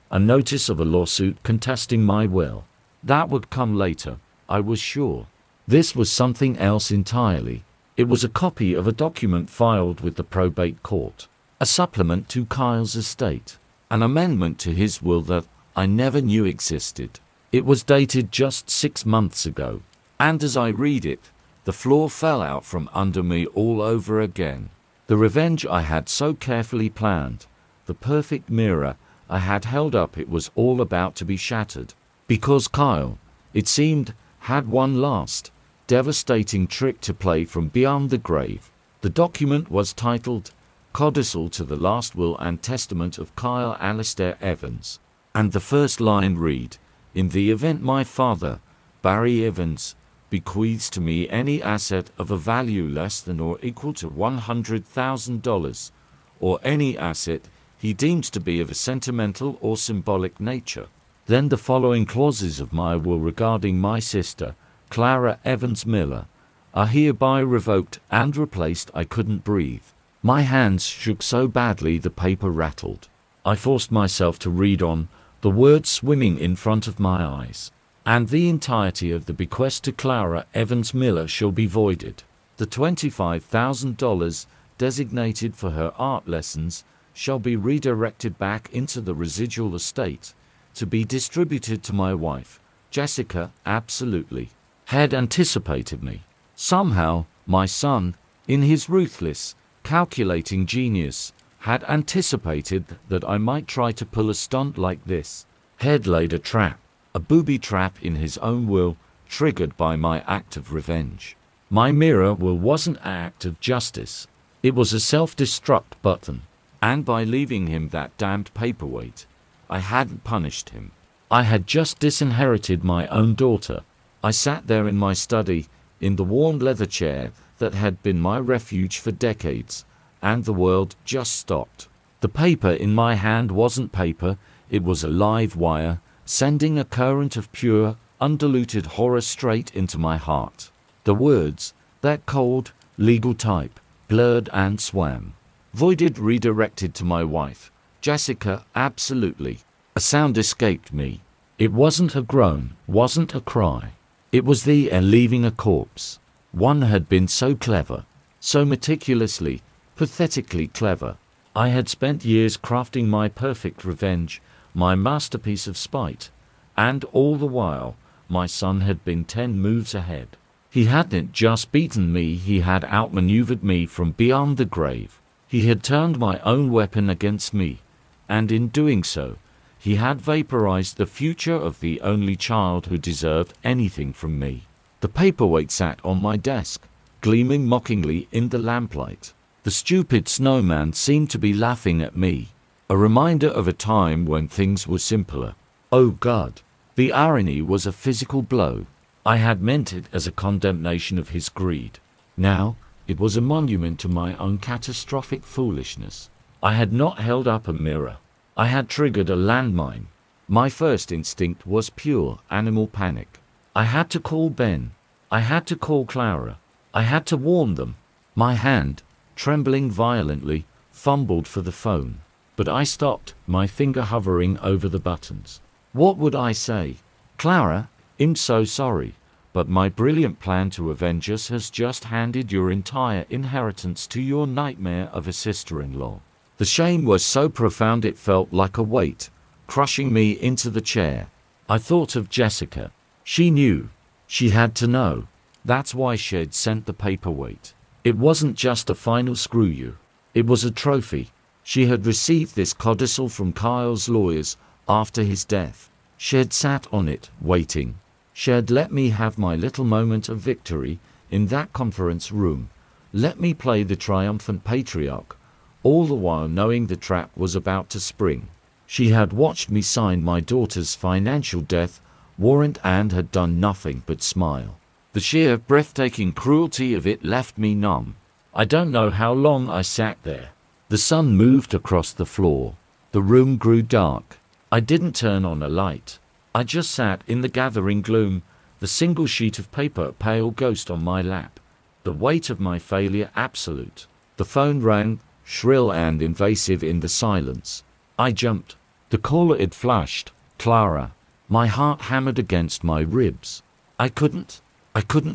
a notice of a lawsuit contesting my will. That would come later, I was sure. This was something else entirely. It was a copy of a document filed with the probate court, a supplement to Kyle's estate, an amendment to his will that I never knew existed. It was dated just 6 months ago, and as I read it, the floor fell out from under me all over again. The revenge I had so carefully planned, the perfect mirror I had held up, it was all about to be shattered. Because Kyle, it seemed, had one last, devastating trick to play from beyond the grave. The document was titled Codicil to the Last Will and Testament of Kyle Alistair Evans, and the first line read, "In the event my father, Barry Evans, bequeaths to me any asset of a value less than or equal to $100,000, or any asset he deems to be of a sentimental or symbolic nature, then the following clauses of my will regarding my sister, Clara Evans Miller, are hereby revoked and replaced." I couldn't breathe. My hands shook so badly the paper rattled. I forced myself to read on, the words swimming in front of my eyes. "And the entirety of the bequest to Clara Evans Miller shall be voided. The $25,000 designated for her art lessons shall be redirected back into the residual estate, to be distributed to my wife, Jessica." Absolutely. Had anticipated me. Somehow, my son, in his ruthless, calculating genius, had anticipated that I might try to pull a stunt like this. Had laid a trap, a booby trap in his own will, triggered by my act of revenge. My mirror will wasn't an act of justice. It was a self-destruct button. And by leaving him that damned paperweight, I hadn't punished him. I had just disinherited my own daughter. I sat there in my study, in the worn leather chair that had been my refuge for decades, and the world just stopped. The paper in my hand wasn't paper, it was a live wire, sending a current of pure, undiluted horror straight into my heart. The words, that cold, legal type, blurred and swam. Voided, redirected to my wife, Jessica. Absolutely. A sound escaped me. It wasn't a groan, wasn't a cry. It was the air leaving a corpse. One had been so clever, so meticulously, pathetically clever. I had spent years crafting my perfect revenge, my masterpiece of spite, and all the while, my son had been 10 moves ahead. He hadn't just beaten me, he had outmaneuvered me from beyond the grave. He had turned my own weapon against me, and in doing so, he had vaporized the future of the only child who deserved anything from me. The paperweight sat on my desk, gleaming mockingly in the lamplight. The stupid snowman seemed to be laughing at me, a reminder of a time when things were simpler. Oh God! The irony was a physical blow. I had meant it as a condemnation of his greed. Now, it was a monument to my own catastrophic foolishness. I had not held up a mirror. I had triggered a landmine. My first instinct was pure animal panic. I had to call Ben. I had to call Clara. I had to warn them. My hand, trembling violently, fumbled for the phone. But I stopped, my finger hovering over the buttons. What would I say? Clara, I'm so sorry, but my brilliant plan to avenge us has just handed your entire inheritance to your nightmare of a sister-in-law. The shame was so profound it felt like a weight, crushing me into the chair. I thought of Jessica. She knew. She had to know. That's why she'd sent the paperweight. It wasn't just a final screw you. It was a trophy. She had received this codicil from Kyle's lawyers after his death. She had sat on it, waiting. She had let me have my little moment of victory in that conference room. Let me play the triumphant patriarch, all the while knowing the trap was about to spring. She had watched me sign my daughter's financial death warrant and had done nothing but smile. The sheer, breathtaking cruelty of it left me numb. I don't know how long I sat there. The sun moved across the floor. The room grew dark. I didn't turn on a light. I just sat in the gathering gloom, the single sheet of paper a pale ghost on my lap. The weight of my failure absolute. The phone rang, shrill and invasive in the silence. I jumped. The caller had flashed. Clara. My heart hammered against my ribs. I couldn't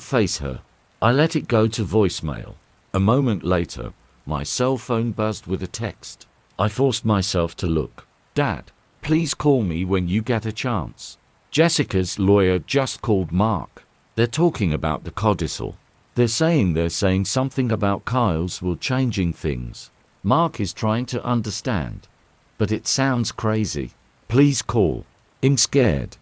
face her. I let it go to voicemail. A moment later, my cell phone buzzed with a text. I forced myself to look. Dad, please call me when you get a chance. Jessica's lawyer just called Mark. They're talking about the codicil. They're saying something about Kyle's will changing things. Mark is trying to understand. But it sounds crazy. Please call. I'm scared.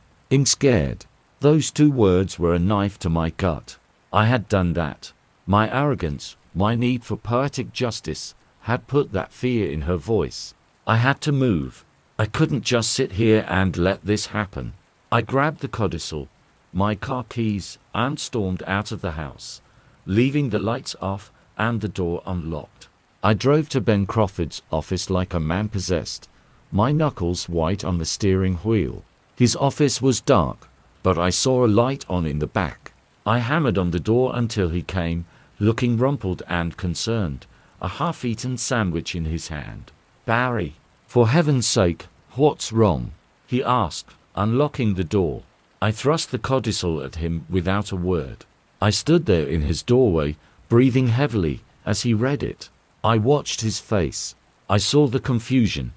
Those two words were a knife to my gut. I had done that. My arrogance, my need for poetic justice, had put that fear in her voice. I had to move. I couldn't just sit here and let this happen. I grabbed the codicil, my car keys, and stormed out of the house, leaving the lights off and the door unlocked. I drove to Ben Crawford's office like a man possessed, my knuckles white on the steering wheel. His office was dark, but I saw a light on in the back. I hammered on the door until he came, looking rumpled and concerned, a half-eaten sandwich in his hand. Barry, for heaven's sake, what's wrong? He asked, unlocking the door. I thrust the codicil at him without a word. I stood there in his doorway, breathing heavily as he read it. I watched his face. I saw the confusion,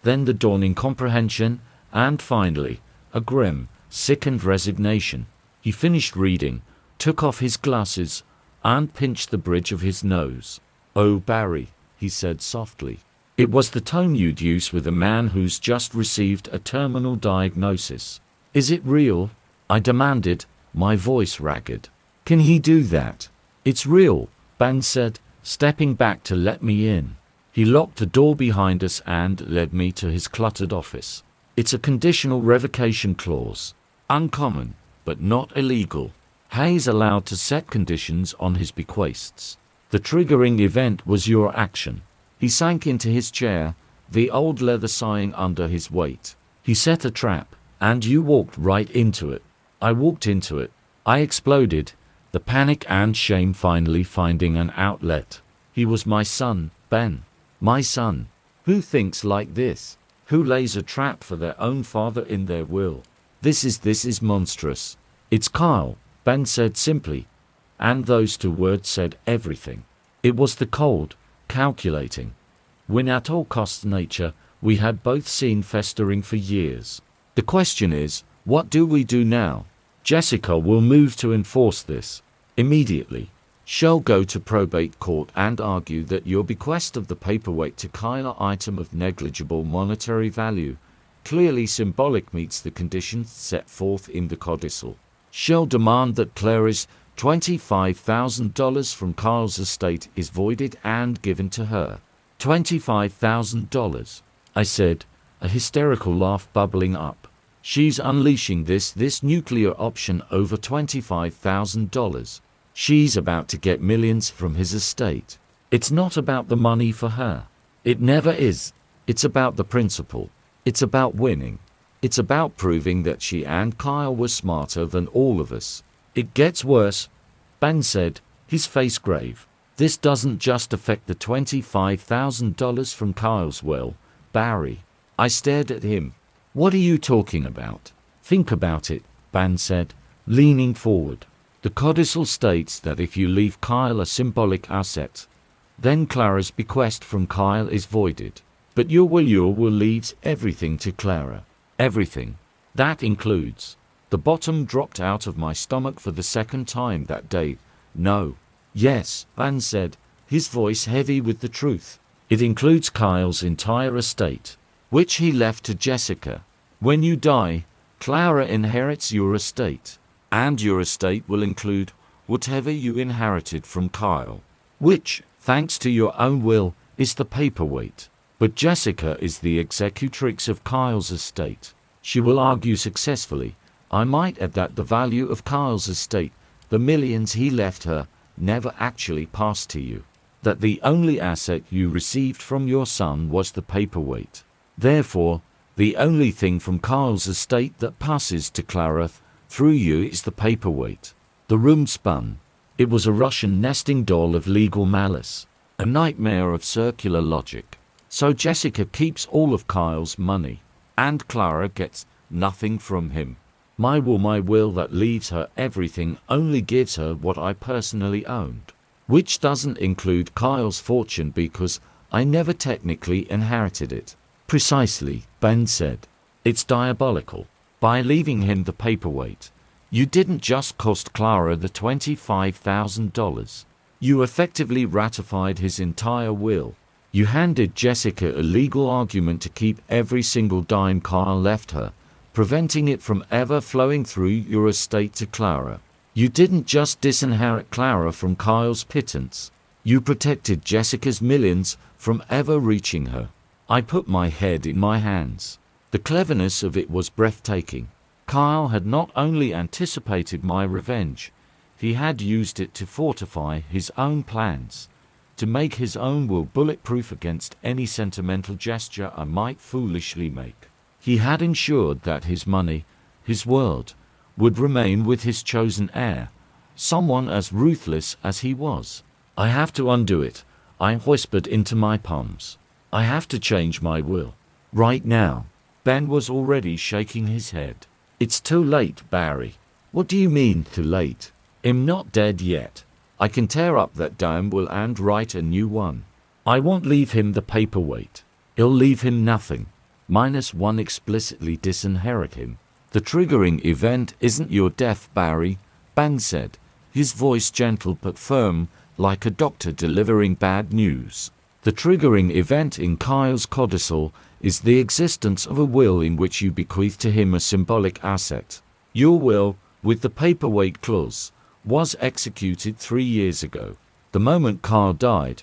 then the dawning comprehension, and finally, a grim, sickened resignation. He finished reading, took off his glasses, and pinched the bridge of his nose. "Oh, Barry," he said softly. It was the tone you'd use with a man who's just received a terminal diagnosis. "Is it real?" I demanded, my voice ragged. "Can he do that?" "It's real," Ben said, stepping back to let me in. He locked the door behind us and led me to his cluttered office. "It's a conditional revocation clause. Uncommon, but not illegal. Hayes allowed to set conditions on his bequests. The triggering event was your action." He sank into his chair, the old leather sighing under his weight. "He set a trap, and you walked right into it." I walked into it. I exploded, the panic and shame finally finding an outlet. He was my son, Ben. My son. Who thinks like this? Who lays a trap for their own father in their will? This is monstrous. "It's Kyle," Ben said simply, and those two words said everything. It was the cold, calculating, win-at-all-costs nature we had both seen festering for years. The question is, what do we do now? Jessica will move to enforce this. Immediately. She'll go to probate court and argue that your bequest of the paperweight to Kyla item of negligible monetary value, clearly symbolic, meets the conditions set forth in the codicil. She'll demand that Clary's $25,000 from Kyle's estate is voided and given to her. $25,000, I said, a hysterical laugh bubbling up. She's unleashing this nuclear option over $25,000. She's about to get millions from his estate. It's not about the money for her. It never is. It's about the principle. It's about winning. It's about proving that she and Kyle were smarter than all of us. It gets worse, Ben said, his face grave. This doesn't just affect the $25,000 from Kyle's will, Barry. I stared at him. What are you talking about? Think about it, Ben said, leaning forward. The codicil states that if you leave Kyle a symbolic asset, then Clara's bequest from Kyle is voided. But your will leaves everything to Clara. Everything. That includes. The bottom dropped out of my stomach for the second time that day. No. Yes, Ben said, his voice heavy with the truth. It includes Kyle's entire estate, which he left to Jessica. When you die, Clara inherits your estate, and your estate will include whatever you inherited from Kyle, which, thanks to your own will, is the paperweight. But Jessica is the executrix of Kyle's estate. She will argue successfully, I might add, that the value of Kyle's estate, the millions he left her, never actually passed to you. That the only asset you received from your son was the paperweight. Therefore, the only thing from Kyle's estate that passes to Clara through you is the paperweight. The room spun. It was a Russian nesting doll of legal malice, a nightmare of circular logic. So Jessica keeps all of Kyle's money, and Clara gets nothing from him. My will that leaves her everything only gives her what I personally owned, which doesn't include Kyle's fortune because I never technically inherited it. Precisely, Ben said. It's diabolical. By leaving him the paperweight, you didn't just cost Clara the $25,000. You effectively ratified his entire will. You handed Jessica a legal argument to keep every single dime Kyle left her, preventing it from ever flowing through your estate to Clara. You didn't just disinherit Clara from Kyle's pittance. You protected Jessica's millions from ever reaching her. I put my head in my hands. The cleverness of it was breathtaking. Kyle had not only anticipated my revenge, he had used it to fortify his own plans, to make his own will bulletproof against any sentimental gesture I might foolishly make. He had ensured that his money, his world, would remain with his chosen heir, someone as ruthless as he was. I have to undo it, I whispered into my palms. I have to change my will. Right now. Ben was already shaking his head. It's too late, Barry. What do you mean, too late? I'm not dead yet. I can tear up that damn will and write a new one. I won't leave him the paperweight. I'll leave him nothing. -1 explicitly disinherit him. The triggering event isn't your death, Barry, Ben said, his voice gentle but firm, like a doctor delivering bad news. The triggering event in Kyle's codicil is the existence of a will in which you bequeath to him a symbolic asset. Your will, with the paperweight clause, was executed 3 years ago. The moment Kyle died,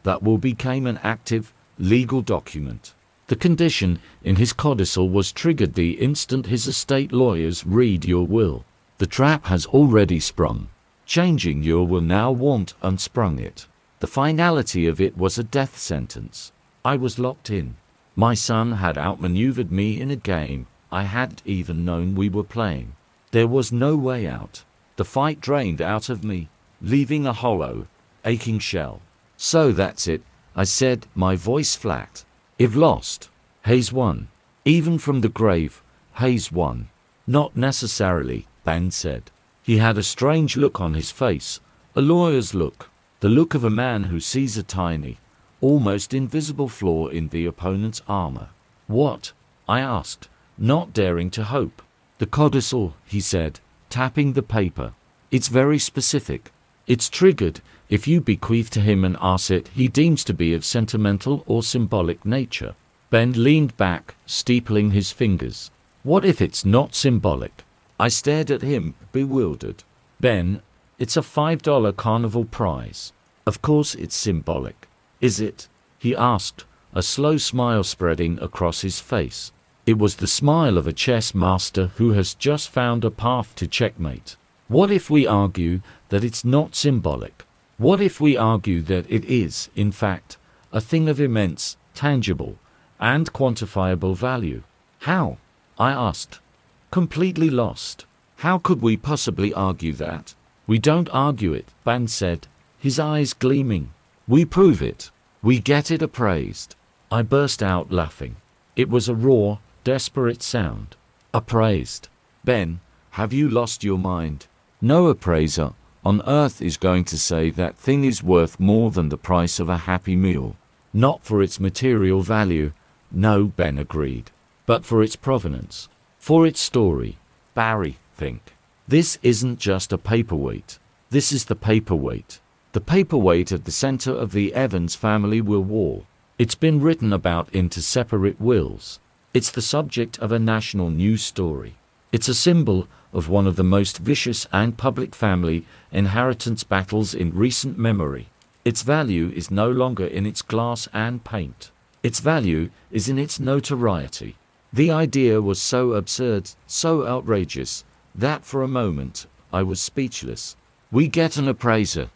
that will became an active, legal document. The condition in his codicil was triggered the instant his estate lawyers read your will. The trap has already sprung. Changing your will now won't unsprung it. The finality of it was a death sentence. I was locked in. My son had outmaneuvered me in a game I hadn't even known we were playing. There was no way out. The fight drained out of me, leaving a hollow, aching shell. So that's it, I said, my voice flat. I've lost. Hayes won. Even from the grave, Hayes won. Not necessarily, Ben said. He had a strange look on his face, a lawyer's look, the look of a man who sees a tiny, almost invisible flaw in the opponent's armor. What? I asked, not daring to hope. The codicil, he said, tapping the paper. It's very specific. It's triggered if you bequeath to him an asset he deems to be of sentimental or symbolic nature. Ben leaned back, steepling his fingers. What if it's not symbolic? I stared at him, bewildered. Ben, it's a $5 carnival prize. Of course it's symbolic. Is it? He asked, a slow smile spreading across his face. It was the smile of a chess master who has just found a path to checkmate. What if we argue that it's not symbolic? What if we argue that it is, in fact, a thing of immense, tangible, and quantifiable value? How? I asked. Completely lost. How could we possibly argue that? We don't argue it, Ben said, his eyes gleaming. We prove it. We get it appraised. I burst out laughing. It was a raw, desperate sound. Appraised. Ben, have you lost your mind? No appraiser on earth is going to say that thing is worth more than the price of a Happy Meal. Not for its material value, no, Ben agreed, but for its provenance, for its story. Barry, think. This isn't just a paperweight. This is the paperweight. The paperweight at the center of the Evans family will war. It's been written about into separate wills. It's the subject of a national news story. It's a symbol of one of the most vicious and public family inheritance battles in recent memory. Its value is no longer in its glass and paint. Its value is in its notoriety. The idea was so absurd, so outrageous, that for a moment I was speechless. We get an appraiser,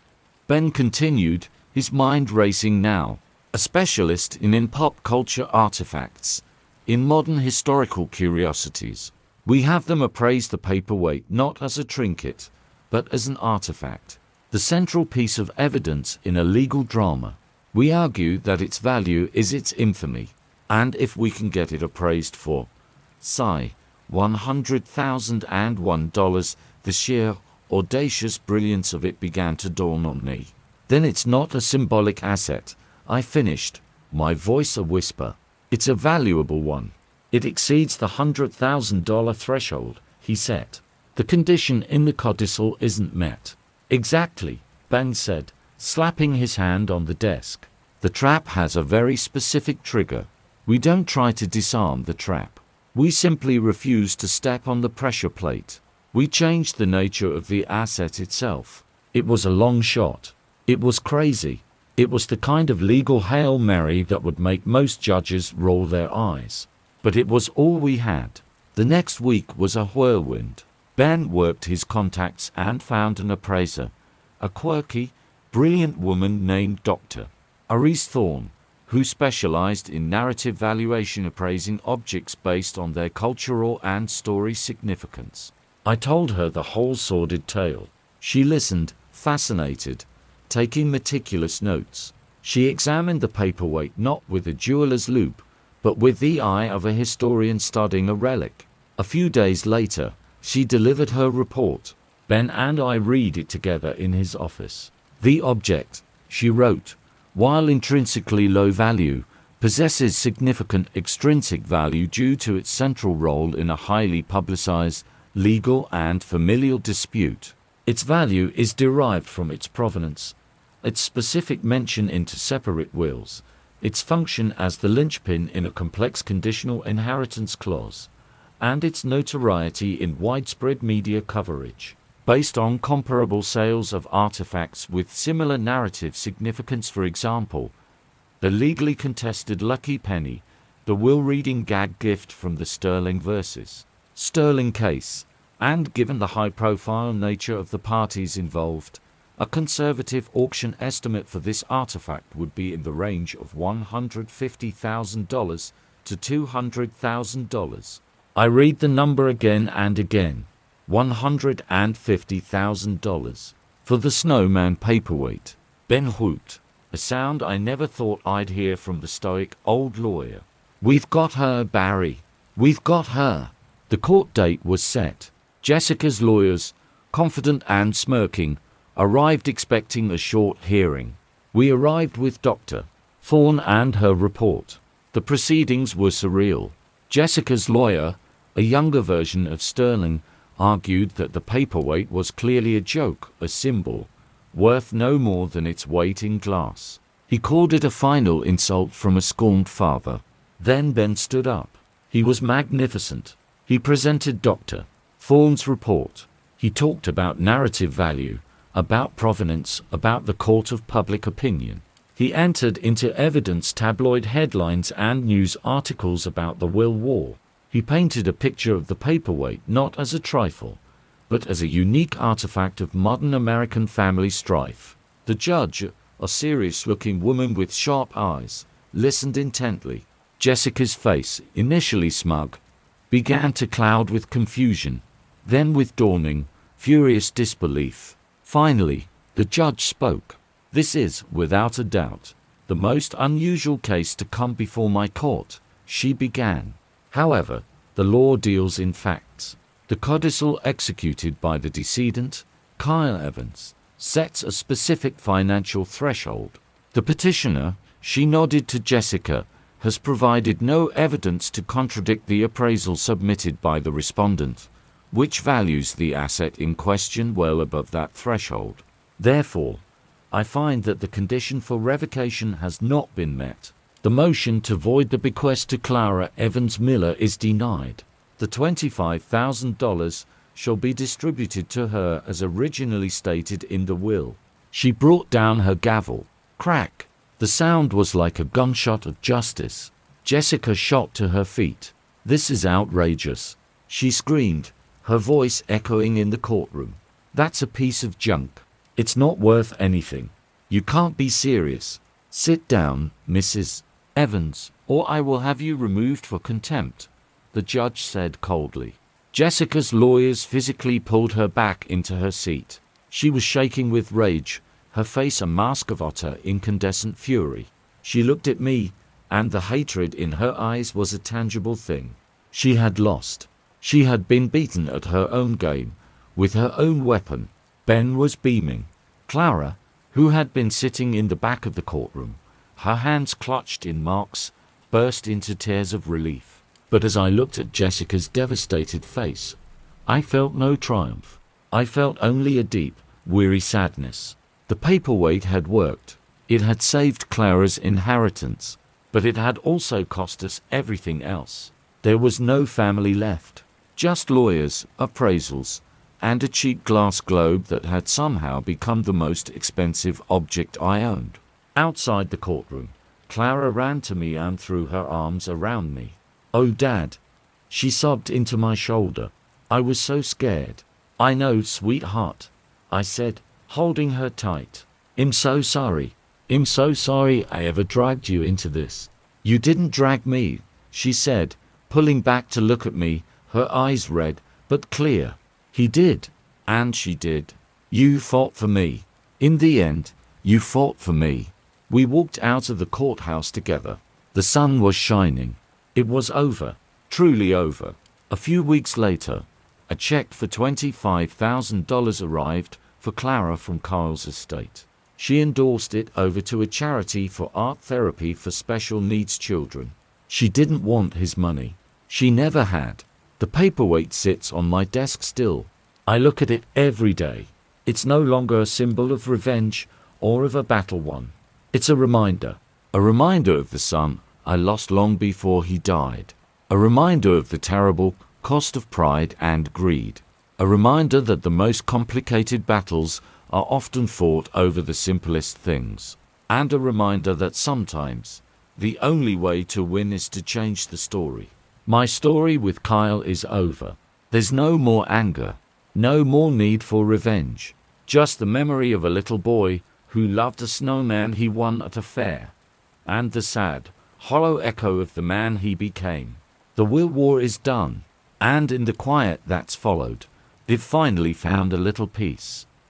Ben continued, his mind racing now. A specialist in pop culture artifacts, in modern historical curiosities. We have them appraise the paperweight not as a trinket, but as an artifact, the central piece of evidence in a legal drama. We argue that its value is its infamy, and if we can get it appraised for, say, $100,001, the sheer, audacious brilliance of it began to dawn on me. Then it's not a symbolic asset, I finished, my voice a whisper. It's a valuable one. It exceeds the $100,000 threshold, he said. The condition in the codicil isn't met. Exactly, Ben said, slapping his hand on the desk. The trap has a very specific trigger. We don't try to disarm the trap. We simply refuse to step on the pressure plate. We changed the nature of the asset itself. It was a long shot. It was crazy. It was the kind of legal Hail Mary that would make most judges roll their eyes. But it was all we had. The next week was a whirlwind. Ben worked his contacts and found an appraiser, a quirky, brilliant woman named Dr. Arise Thorne, who specialized in narrative valuation, appraising objects based on their cultural and story significance. I told her the whole sordid tale. She listened, fascinated, taking meticulous notes. She examined the paperweight not with a jeweler's loupe, but with the eye of a historian studying a relic. A few days later, she delivered her report. Ben and I read it together in his office. The object, she wrote, while intrinsically low value, possesses significant extrinsic value due to its central role in a highly publicized, legal and familial dispute. Its value is derived from its provenance, its specific mention into separate wills, its function as the linchpin in a complex conditional inheritance clause, and its notoriety in widespread media coverage, based on comparable sales of artifacts with similar narrative significance. For example, the legally contested Lucky Penny, the will-reading gag gift from the Sterling vs. Sterling case, and given the high-profile nature of the parties involved, a conservative auction estimate for this artifact would be in the range of $150,000 to $200,000. I read the number again and again. $150,000 for the snowman paperweight. Ben whooped, a sound I never thought I'd hear from the stoic old lawyer. We've got her, Barry. We've got her. The court date was set. Jessica's lawyers, confident and smirking, arrived expecting a short hearing. We arrived with Dr. Thorne and her report. The proceedings were surreal. Jessica's lawyer, a younger version of Sterling, argued that the paperweight was clearly a joke, a symbol, worth no more than its weight in glass. He called it a final insult from a scorned father. Then Ben stood up. He was magnificent. He presented Dr. Thorne's report. He talked about narrative value, about provenance, about the court of public opinion. He entered into evidence tabloid headlines and news articles about the will war. He painted a picture of the paperweight not as a trifle, but as a unique artifact of modern American family strife. The judge, a serious-looking woman with sharp eyes, listened intently. Jessica's face, initially smug, began to cloud with confusion, then with dawning, furious disbelief. Finally, the judge spoke. This is, without a doubt, the most unusual case to come before my court, she began. However, the law deals in facts. The codicil executed by the decedent, Kyle Evans, sets a specific financial threshold. The petitioner, she nodded to Jessica, has provided no evidence to contradict the appraisal submitted by the respondent, which values the asset in question well above that threshold. Therefore, I find that the condition for revocation has not been met. The motion to void the bequest to Clara Evans Miller is denied. The $25,000 shall be distributed to her as originally stated in the will. She brought down her gavel. Crack! The sound was like a gunshot of justice. Jessica shot to her feet. "This is outrageous," she screamed, her voice echoing in the courtroom. "That's a piece of junk. It's not worth anything. You can't be serious. Sit down, Mrs. Evans, or I will have you removed for contempt," the judge said coldly. Jessica's lawyers physically pulled her back into her seat. She was shaking with rage, her face a mask of utter incandescent fury. She looked at me, and the hatred in her eyes was a tangible thing. She had lost. She had been beaten at her own game, with her own weapon. Ben was beaming. Clara, who had been sitting in the back of the courtroom, her hands clutched in marks, burst into tears of relief. But as I looked at Jessica's devastated face, I felt no triumph. I felt only a deep, weary sadness. The paperweight had worked. It had saved Clara's inheritance, but it had also cost us everything else. There was no family left, just lawyers, appraisals, and a cheap glass globe that had somehow become the most expensive object I owned. Outside the courtroom, Clara ran to me and threw her arms around me. "Oh, Dad," she sobbed into my shoulder. I was so scared. "I know, sweetheart," I said, holding her tight. "I'm so sorry. I'm so sorry I ever dragged you into this." "You didn't drag me," she said, pulling back to look at me, her eyes red, but clear. "He did, and she did. You fought for me. In the end, you fought for me." We walked out of the courthouse together. The sun was shining. It was over, truly over. A few weeks later, a check for $25,000 arrived for Clara from Kyle's estate. She endorsed it over to a charity for art therapy for special needs children. She didn't want his money. She never had. The paperweight sits on my desk still. I look at it every day. It's no longer a symbol of revenge or of a battle won. It's a reminder of the son I lost long before he died. A reminder of the terrible cost of pride and greed. A reminder that the most complicated battles are often fought over the simplest things. And a reminder that sometimes the only way to win is to change the story. My story with Kyle is over. There's no more anger, no more need for revenge. Just the memory of a little boy who loved a snowman he won at a fair, and the sad, hollow echo of the man he became. The will war is done, and in the quiet that's followed, they've finally found a little peace.